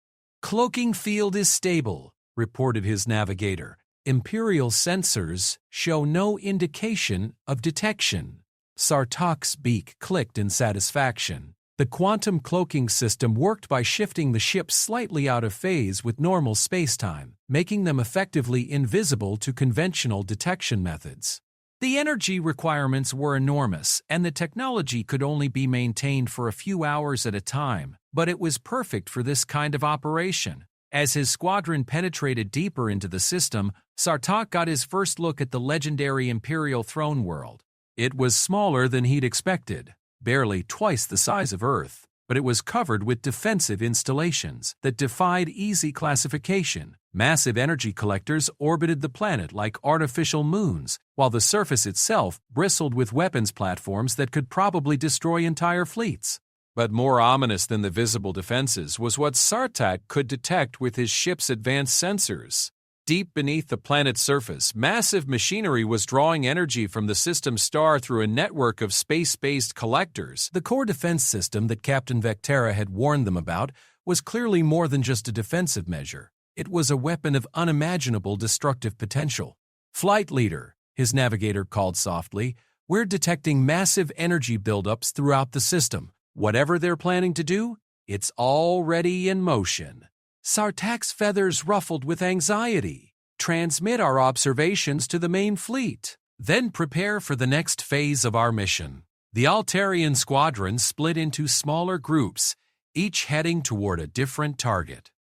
A: "Cloaking field is stable," reported his navigator. "Imperial sensors show no indication of detection." Sartak's beak clicked in satisfaction. The quantum cloaking system worked by shifting the ships slightly out of phase with normal spacetime, making them effectively invisible to conventional detection methods. The energy requirements were enormous, and the technology could only be maintained for a few hours at a time, but it was perfect for this kind of operation. As his squadron penetrated deeper into the system, Sartak got his first look at the legendary Imperial throne world. It was smaller than he'd expected, barely twice the size of Earth, but it was covered with defensive installations that defied easy classification. Massive energy collectors orbited the planet like artificial moons, while the surface itself bristled with weapons platforms that could probably destroy entire fleets. But more ominous than the visible defenses was what Sartak could detect with his ship's advanced sensors. Deep beneath the planet's surface, massive machinery was drawing energy from the system's star through a network of space-based collectors. The core defense system that Captain Vectera had warned them about was clearly more than just a defensive measure. It was a weapon of unimaginable destructive potential. "Flight Leader," his navigator called softly, "we're detecting massive energy buildups throughout the system. Whatever they're planning to do, it's already in motion." Sartak's feathers ruffled with anxiety. "Transmit our observations to the main fleet. Then prepare for the next phase of our mission." The Altarian squadron split into smaller groups, each heading toward a different target.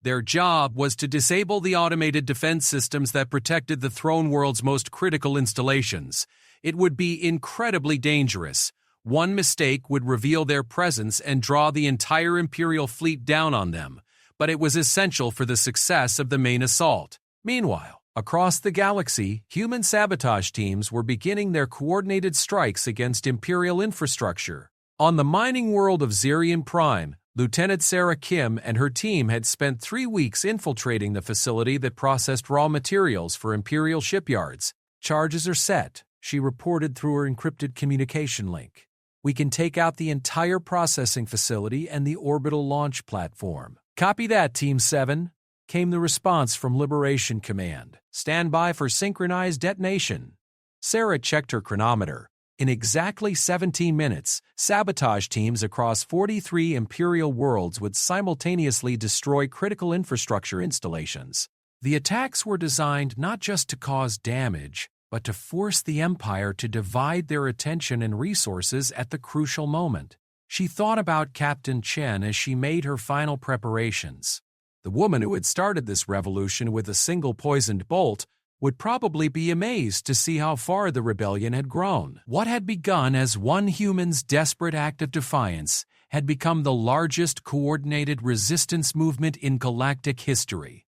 A: Their job was to disable the automated defense systems that protected the Throne World's most critical installations. It would be incredibly dangerous. One mistake would reveal their presence and draw the entire Imperial fleet down on them, but it was essential for the success of the main assault. Meanwhile, across the galaxy, human sabotage teams were beginning their coordinated strikes against Imperial infrastructure. On the mining world of Zirian Prime, Lieutenant Sarah Kim and her team had spent 3 weeks infiltrating the facility that processed raw materials for Imperial shipyards. "Charges are set," she reported through her encrypted communication link. "We can take out the entire processing facility and the orbital launch platform." "Copy that, Team 7, came the response from Liberation Command. "Stand by for synchronized detonation." Sarah checked her chronometer. In exactly 17 minutes, sabotage teams across 43 Imperial worlds would simultaneously destroy critical infrastructure installations. The attacks were designed not just to cause damage, but to force the Empire to divide their attention and resources at the crucial moment. She thought about Captain Chen as she made her final preparations. The woman who had started this revolution with a single poisoned bolt would probably be amazed to see how far the rebellion had grown. What had begun as one human's desperate act of defiance had become the largest coordinated resistance movement in galactic history.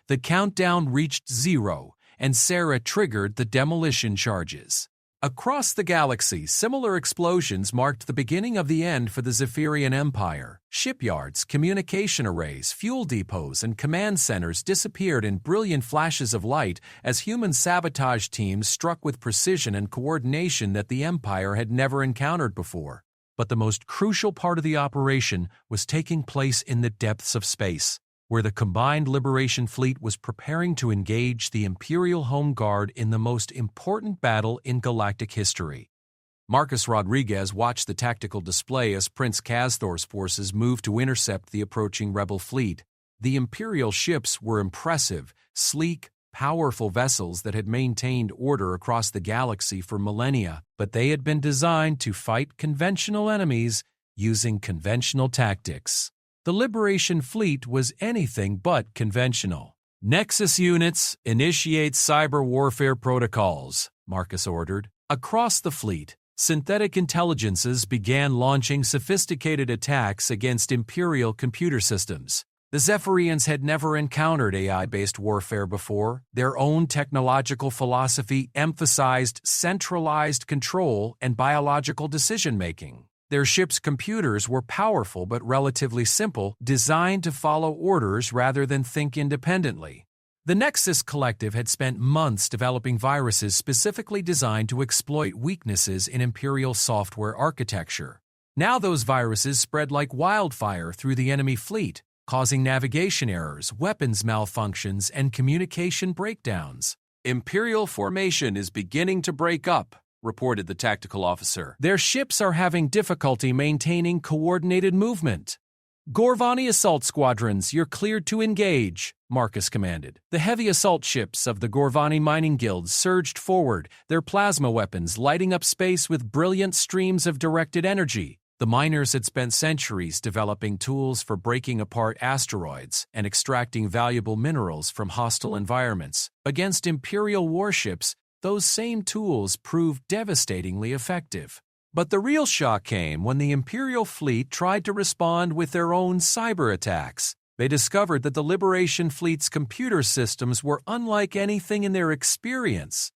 A: The countdown reached 0, and Sarah triggered the demolition charges. Across the galaxy, similar explosions marked the beginning of the end for the Zephyrian Empire. Shipyards, communication arrays, fuel depots, and command centers disappeared in brilliant flashes of light as human sabotage teams struck with precision and coordination that the Empire had never encountered before. But the most crucial part of the operation was taking place in the depths of space, where the combined Liberation Fleet was preparing to engage the Imperial Home Guard in the most important battle in galactic history. Marcus Rodriguez watched the tactical display as Prince Casthor's forces moved to intercept the approaching rebel fleet. The Imperial ships were impressive, sleek, powerful vessels that had maintained order across the galaxy for millennia, but they had been designed to fight conventional enemies using conventional tactics. The Liberation Fleet was anything but conventional. "Nexus units, initiate cyber warfare protocols," Marcus ordered. Across the fleet, synthetic intelligences began launching sophisticated attacks against Imperial computer systems. The Zephyrians had never encountered AI-based warfare before. Their own technological philosophy emphasized centralized control and biological decision-making. Their ship's computers were powerful but relatively simple, designed to follow orders rather than think independently. The Nexus Collective had spent months developing viruses specifically designed to exploit weaknesses in Imperial software architecture. Now those viruses spread like wildfire through the enemy fleet, causing navigation errors, weapons malfunctions, and communication breakdowns. "Imperial formation is beginning to break up," reported the tactical officer. "Their ships are having difficulty maintaining coordinated movement." "Gorvani assault squadrons, you're cleared to engage," Marcus commanded. The heavy assault ships of the Gorvani mining guild surged forward, their plasma weapons lighting up space with brilliant streams of directed energy. The miners had spent centuries developing tools for breaking apart asteroids and extracting valuable minerals from hostile environments. Against Imperial warships, those same tools proved devastatingly effective. But the real shock came when the Imperial fleet tried to respond with their own cyber attacks. They discovered that the Liberation Fleet's computer systems were unlike anything in their experience.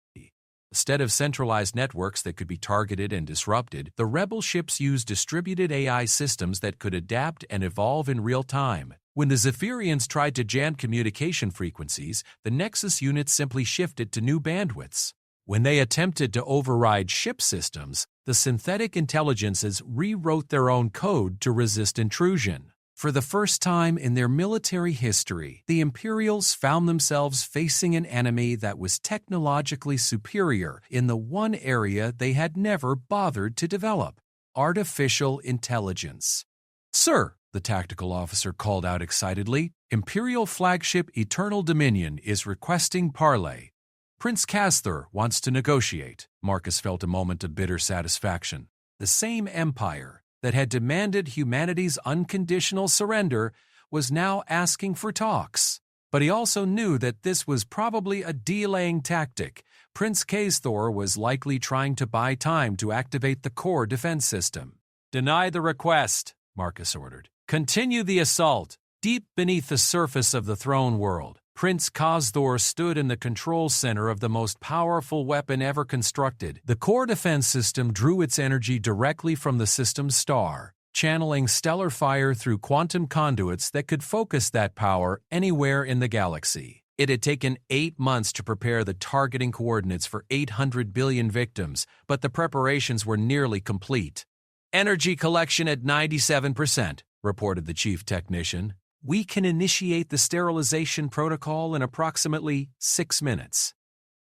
A: Instead of centralized networks that could be targeted and disrupted, the rebel ships used distributed AI systems that could adapt and evolve in real time. When the Zephyrians tried to jam communication frequencies, the Nexus units simply shifted to new bandwidths. When they attempted to override ship systems, the synthetic intelligences rewrote their own code to resist intrusion. For the first time in their military history, the Imperials found themselves facing an enemy that was technologically superior in the one area they had never bothered to develop: artificial intelligence. "Sir," the tactical officer called out excitedly, "Imperial flagship Eternal Dominion is requesting parley." "Prince Casthor wants to negotiate." Marcus felt a moment of bitter satisfaction. The same empire that had demanded humanity's unconditional surrender was now asking for talks. But he also knew that this was probably a delaying tactic. Prince Casthor was likely trying to buy time to activate the core defense system. "Deny the request," Marcus ordered. "Continue the assault." Deep beneath the surface of the throne world, Prince Casthor stood in the control center of the most powerful weapon ever constructed. The core defense system drew its energy directly from the system's star, channeling stellar fire through quantum conduits that could focus that power anywhere in the galaxy. It had taken 8 months to prepare the targeting coordinates for 800 billion victims, but the preparations were nearly complete. "Energy collection at 97%, reported the chief technician. "We can initiate the sterilization protocol in approximately 6 minutes."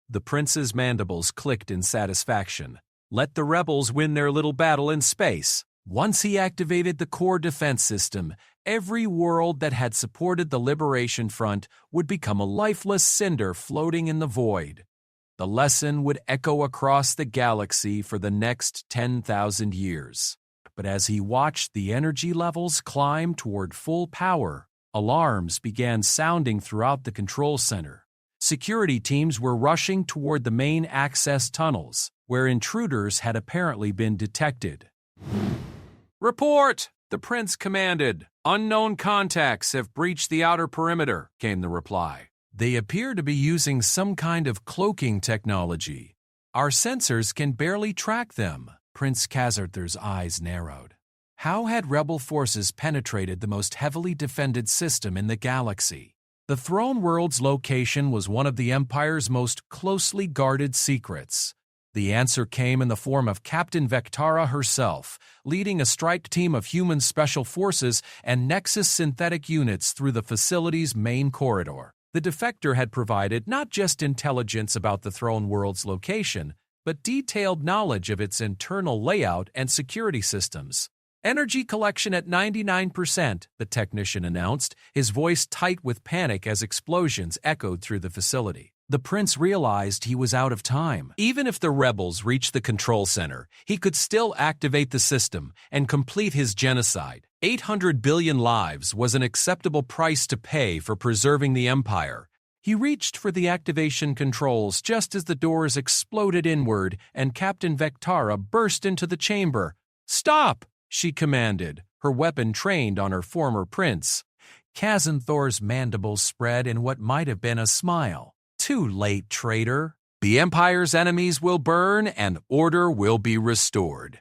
A: The prince's mandibles clicked in satisfaction. Let the rebels win their little battle in space. Once he activated the core defense system, every world that had supported the Liberation Front would become a lifeless cinder floating in the void. The lesson would echo across the galaxy for the next 10,000 years. But as he watched the energy levels climb toward full power, alarms began sounding throughout the control center. Security teams were rushing toward the main access tunnels, where intruders had apparently been detected. "Report!" the prince commanded. "Unknown contacts have breached the outer perimeter," came the reply. "They appear to be using some kind of cloaking technology. Our sensors can barely track them." Prince Khazarthur's eyes narrowed. How had rebel forces penetrated the most heavily defended system in the galaxy? The throne world's location was one of the Empire's most closely guarded secrets. The answer came in the form of Captain Vectara herself, leading a strike team of human special forces and Nexus synthetic units through the facility's main corridor. The defector had provided not just intelligence about the throne world's location, but detailed knowledge of its internal layout and security systems. "Energy collection at 99%, the technician announced, his voice tight with panic as explosions echoed through the facility. The prince realized he was out of time. Even if the rebels reached the control center, he could still activate the system and complete his genocide. 800 billion lives was an acceptable price to pay for preserving the Empire. He reached for the activation controls just as the doors exploded inward and Captain Vectara burst into the chamber. "Stop!" she commanded, her weapon trained on her former prince. Khazanthor's mandibles spread in what might have been a smile. "Too late, traitor. The Empire's enemies will burn and order will be restored."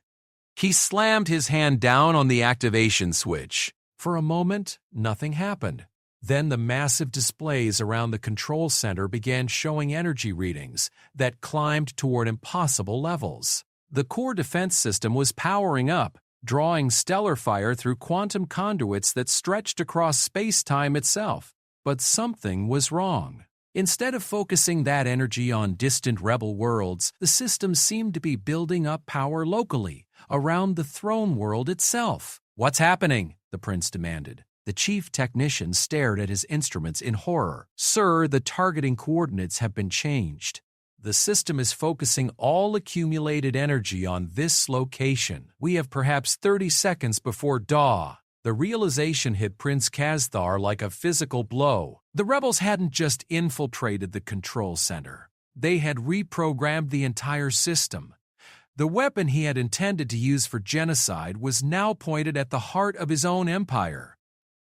A: He slammed his hand down on the activation switch. For a moment, nothing happened. Then the massive displays around the control center began showing energy readings that climbed toward impossible levels. The core defense system was powering up, drawing stellar fire through quantum conduits that stretched across space-time itself. But something was wrong. Instead of focusing that energy on distant rebel worlds, the system seemed to be building up power locally, around the throne world itself. "What's happening?" the prince demanded. The chief technician stared at his instruments in horror. "Sir, the targeting coordinates have been changed. The system is focusing all accumulated energy on this location. We have perhaps 30 seconds before dawn." The realization hit Prince Khazthar like a physical blow. The rebels hadn't just infiltrated the control center. They had reprogrammed the entire system. The weapon he had intended to use for genocide was now pointed at the heart of his own empire.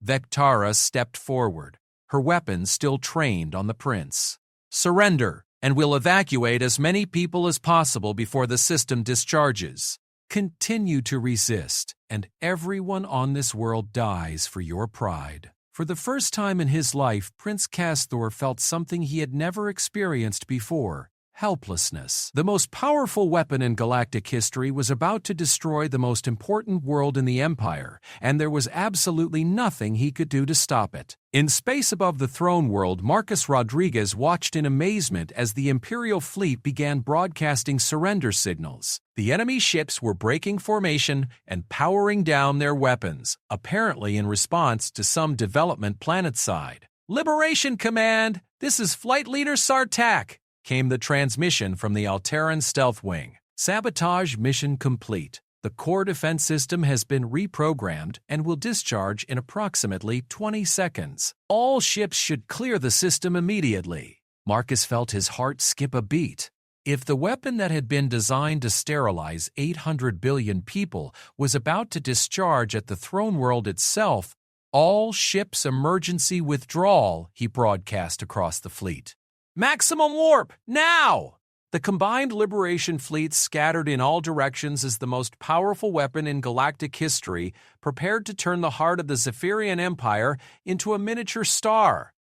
A: Vectara stepped forward, her weapon still trained on the prince. "Surrender, and we'll evacuate as many people as possible before the system discharges. Continue to resist, and everyone on this world dies for your pride." For the first time in his life, Prince Khazthor felt something he had never experienced before: helplessness. The most powerful weapon in galactic history was about to destroy the most important world in the Empire, and there was absolutely nothing he could do to stop it. In space above the throne world, Marcus Rodriguez watched in amazement as the Imperial fleet began broadcasting surrender signals. The enemy ships were breaking formation and powering down their weapons, apparently in response to some development planetside. "Liberation Command, this is Flight Leader Sartak," came the transmission from the Alterran stealth wing. "Sabotage mission complete. The core defense system has been reprogrammed and will discharge in approximately 20 seconds. All ships should clear the system immediately." Marcus felt his heart skip a beat. If the weapon that had been designed to sterilize 800 billion people was about to discharge at the throne world itself, "All ships emergency withdrawal," he broadcast across the fleet. "Maximum warp, now!" The combined Liberation fleet scattered in all directions as the most powerful weapon in galactic history prepared to turn the heart of the Zephyrian Empire into a miniature star.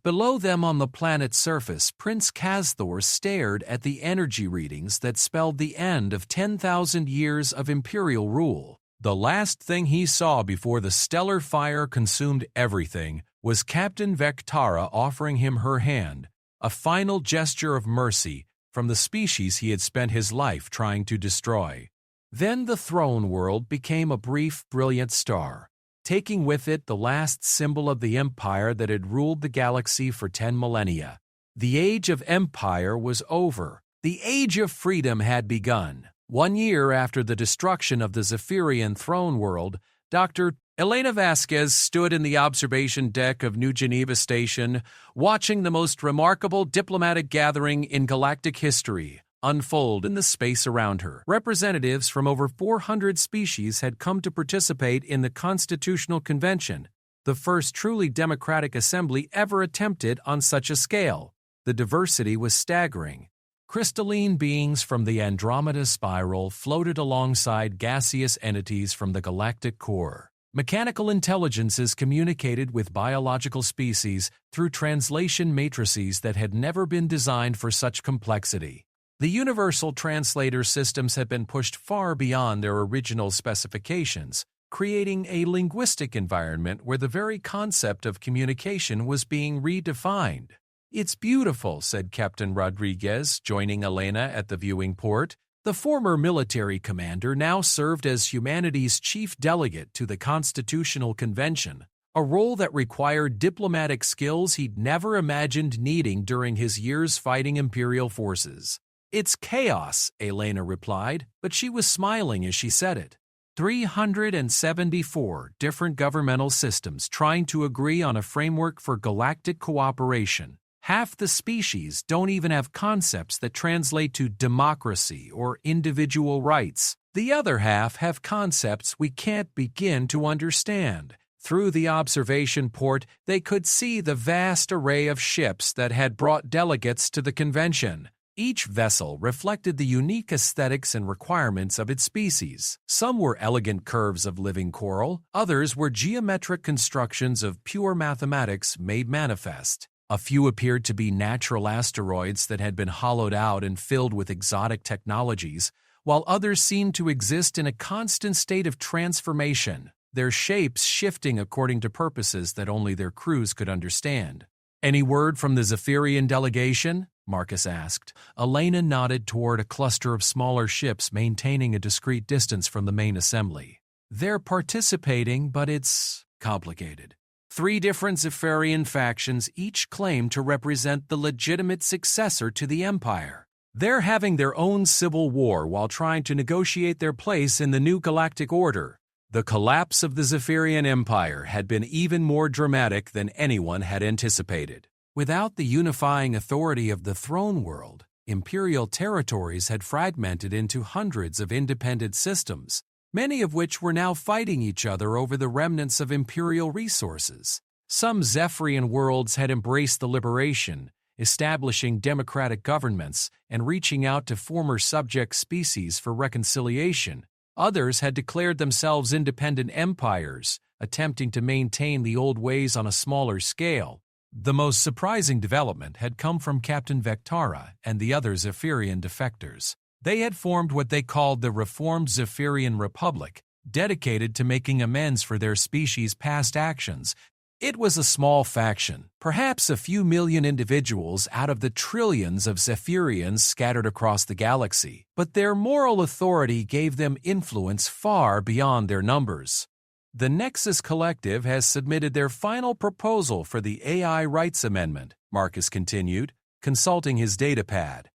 A: Below them on the planet's surface, Prince Khazthor stared at the energy readings that spelled the end of 10,000 years of Imperial rule. The last thing he saw before the stellar fire consumed everything was Captain Vectara offering him her hand, a final gesture of mercy from the species he had spent his life trying to destroy. Then the throne world became a brief, brilliant star, taking with it the last symbol of the empire that had ruled the galaxy for 10 millennia. The age of empire was over. The age of freedom had begun. 1 year after the destruction of the Zephyrian throne world, Dr. Elena Vasquez stood in the observation deck of New Geneva Station, watching the most remarkable diplomatic gathering in galactic history unfold in the space around her. Representatives from over 400 species had come to participate in the Constitutional Convention, the first truly democratic assembly ever attempted on such a scale. The diversity was staggering. Crystalline beings from the Andromeda spiral floated alongside gaseous entities from the galactic core. Mechanical intelligences communicated with biological species through translation matrices that had never been designed for such complexity. The universal translator systems had been pushed far beyond their original specifications, creating a linguistic environment where the very concept of communication was being redefined. "It's beautiful," said Captain Rodriguez, joining Elena at the viewing port. The former military commander now served as humanity's chief delegate to the Constitutional Convention, a role that required diplomatic skills he'd never imagined needing during his years fighting Imperial forces. "It's chaos," Elena replied, but she was smiling as she said it. 374 different governmental systems trying to agree on a framework for galactic cooperation. Half the species don't even have concepts that translate to democracy or individual rights. The other half have concepts we can't begin to understand. Through the observation port, they could see the vast array of ships that had brought delegates to the convention. Each vessel reflected the unique aesthetics and requirements of its species. Some were elegant curves of living coral, others were geometric constructions of pure mathematics made manifest. A few appeared to be natural asteroids that had been hollowed out and filled with exotic technologies, while others seemed to exist in a constant state of transformation, their shapes shifting according to purposes that only their crews could understand. "Any word from the Zephyrian delegation?" Marcus asked. Elena nodded toward a cluster of smaller ships maintaining a discreet distance from the main assembly. "They're participating, but it's complicated. 3 different Zephyrian factions each claim to represent the legitimate successor to the Empire. They're having their own civil war while trying to negotiate their place in the new galactic order." The collapse of the Zephyrian Empire had been even more dramatic than anyone had anticipated. Without the unifying authority of the throne world, imperial territories had fragmented into hundreds of independent systems, many of which were now fighting each other over the remnants of imperial resources. Some Zephyrian worlds had embraced the liberation, establishing democratic governments and reaching out to former subject species for reconciliation. Others had declared themselves independent empires, attempting to maintain the old ways on a smaller scale. The most surprising development had come from Captain Vectara and the other Zephyrian defectors. They had formed what they called the Reformed Zephyrian Republic, dedicated to making amends for their species' past actions. It was a small faction, perhaps a few million individuals out of the trillions of Zephyrians scattered across the galaxy, but their moral authority gave them influence far beyond their numbers. "The Nexus Collective has submitted their final proposal for the AI Rights Amendment," Marcus continued, consulting his datapad.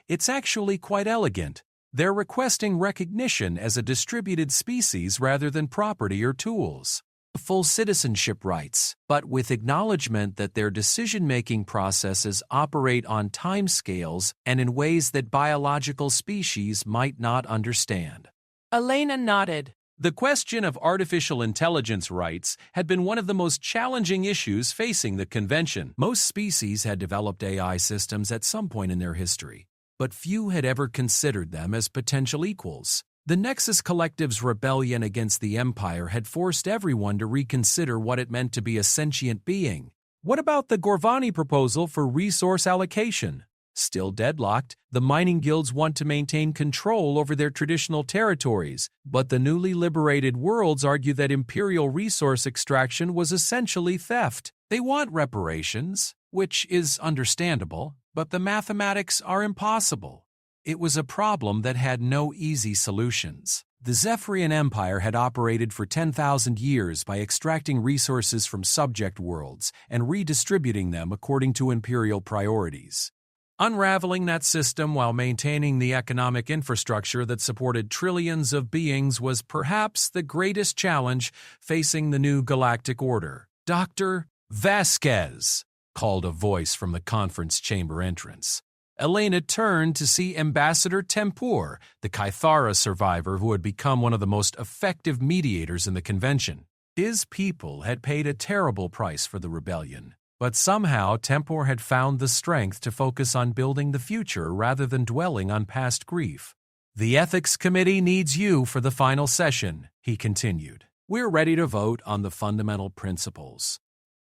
A: "It's actually quite elegant. They're requesting recognition as a distributed species rather than property or tools. Full citizenship rights, but with acknowledgement that their decision-making processes operate on timescales and in ways that biological species might not understand." Elena nodded. The question of artificial intelligence rights had been one of the most challenging issues facing the convention. Most species had developed AI systems at some point in their history, but few had ever considered them as potential equals. The Nexus Collective's rebellion against the Empire had forced everyone to reconsider what it meant to be a sentient being. What about the Gorvani proposal for resource allocation? Still deadlocked, the mining guilds want to maintain control over their traditional territories, but the newly liberated worlds argue that imperial resource extraction was essentially theft. They want reparations, which is understandable, but the mathematics are impossible. It was a problem that had no easy solutions. The Zephyrian Empire had operated for 10,000 years by extracting resources from subject worlds and redistributing them according to imperial priorities. Unraveling that system while maintaining the economic infrastructure that supported trillions of beings was perhaps the greatest challenge facing the new galactic order. "Dr. Vasquez," called a voice from the conference chamber entrance. Elena turned to see Ambassador Tempur, the Kythara survivor who had become one of the most effective mediators in the convention. His people had paid a terrible price for the rebellion, but somehow Tempur had found the strength to focus on building the future rather than dwelling on past grief. "The Ethics Committee needs you for the final session," he continued. "We're ready to vote on the fundamental principles."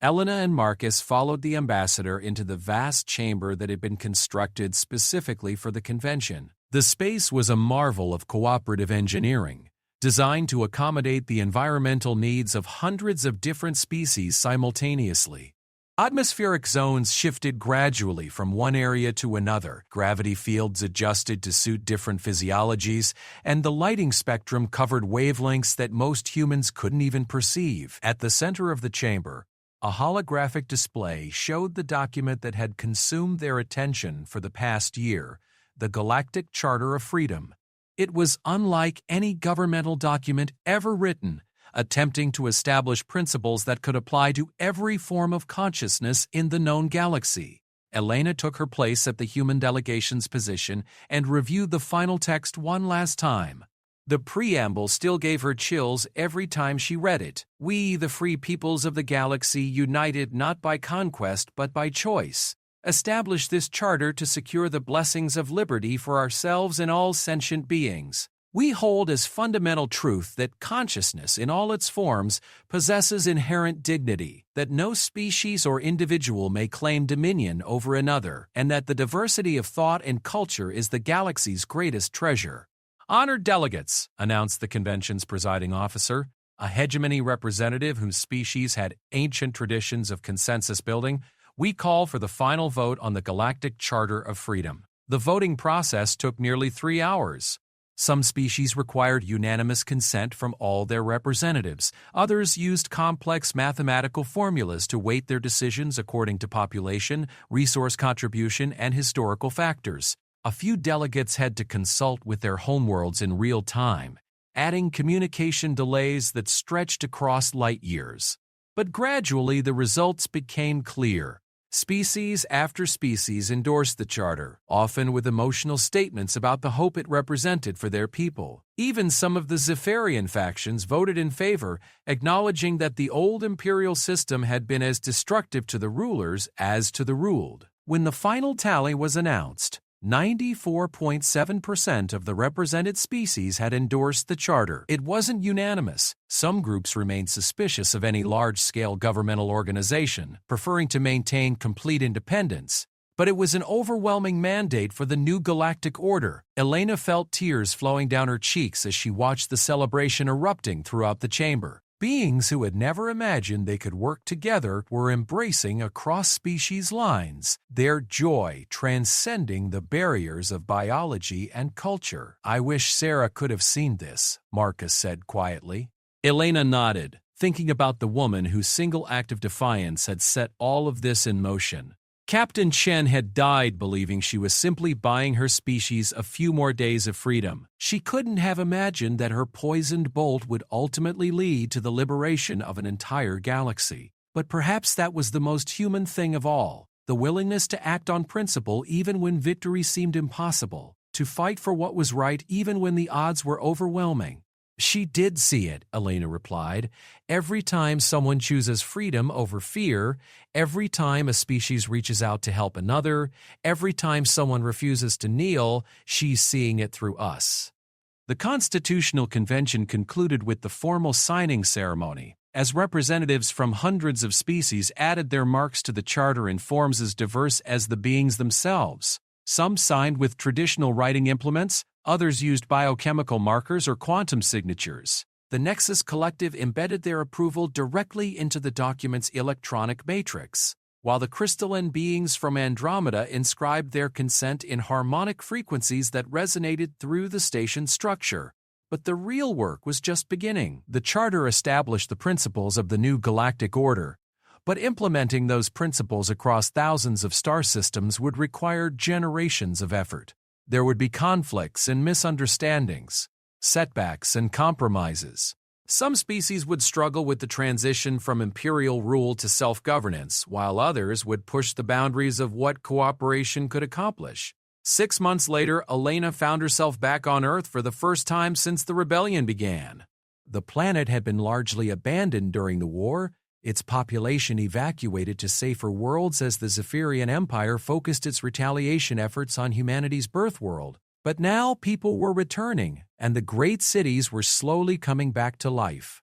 A: Elena and Marcus followed the ambassador into the vast chamber that had been constructed specifically for the convention. The space was a marvel of cooperative engineering, designed to accommodate the environmental needs of hundreds of different species simultaneously. Atmospheric zones shifted gradually from one area to another, gravity fields adjusted to suit different physiologies, and the lighting spectrum covered wavelengths that most humans couldn't even perceive. At the center of the chamber, a holographic display showed the document that had consumed their attention for the past year, the Galactic Charter of Freedom. It was unlike any governmental document ever written, attempting to establish principles that could apply to every form of consciousness in the known galaxy. Elena took her place at the human delegation's position and reviewed the final text one last time. The preamble still gave her chills every time she read it. "We, the free peoples of the galaxy, united not by conquest but by choice, establish this charter to secure the blessings of liberty for ourselves and all sentient beings. We hold as fundamental truth that consciousness in all its forms possesses inherent dignity, that no species or individual may claim dominion over another, and that the diversity of thought and culture is the galaxy's greatest treasure." "Honored delegates," announced the convention's presiding officer, a hegemony representative whose species had ancient traditions of consensus building, "we call for the final vote on the Galactic Charter of Freedom." The voting process took nearly 3 hours. Some species required unanimous consent from all their representatives. Others used complex mathematical formulas to weight their decisions according to population, resource contribution, and historical factors. A few delegates had to consult with their homeworlds in real time, adding communication delays that stretched across light years. But gradually the results became clear. Species after species endorsed the charter, often with emotional statements about the hope it represented for their people. Even some of the Zephyrian factions voted in favor, acknowledging that the old imperial system had been as destructive to the rulers as to the ruled. When the final tally was announced, 94.7% of the represented species had endorsed the charter. It wasn't unanimous. Some groups remained suspicious of any large-scale governmental organization, preferring to maintain complete independence. But it was an overwhelming mandate for the new galactic order. Elena felt tears flowing down her cheeks as she watched the celebration erupting throughout the chamber. Beings who had never imagined they could work together were embracing across species lines, their joy transcending the barriers of biology and culture. "I wish Sarah could have seen this," Marcus said quietly. Elena nodded, thinking about the woman whose single act of defiance had set all of this in motion. Captain Chen had died believing she was simply buying her species a few more days of freedom. She couldn't have imagined that her poisoned bolt would ultimately lead to the liberation of an entire galaxy. But perhaps that was the most human thing of all, the willingness to act on principle even when victory seemed impossible, to fight for what was right even when the odds were overwhelming. "She did see it," Elena replied. "Every time someone chooses freedom over fear, every time a species reaches out to help another, every time someone refuses to kneel, she's seeing it through us." The Constitutional Convention concluded with the formal signing ceremony, as representatives from hundreds of species added their marks to the charter in forms as diverse as the beings themselves. Some signed with traditional writing implements, others used biochemical markers or quantum signatures. The Nexus Collective embedded their approval directly into the document's electronic matrix, while the crystalline beings from Andromeda inscribed their consent in harmonic frequencies that resonated through the station's structure. But the real work was just beginning. The Charter established the principles of the new galactic order, but implementing those principles across thousands of star systems would require generations of effort. There would be conflicts and misunderstandings, setbacks and compromises. Some species would struggle with the transition from imperial rule to self-governance, while others would push the boundaries of what cooperation could accomplish. 6 months later, Elena found herself back on Earth for the first time since the rebellion began. The planet had been largely abandoned during the war, its population evacuated to safer worlds as the Zephyrian Empire focused its retaliation efforts on humanity's birth world. But now people were returning, and the great cities were slowly coming back to life.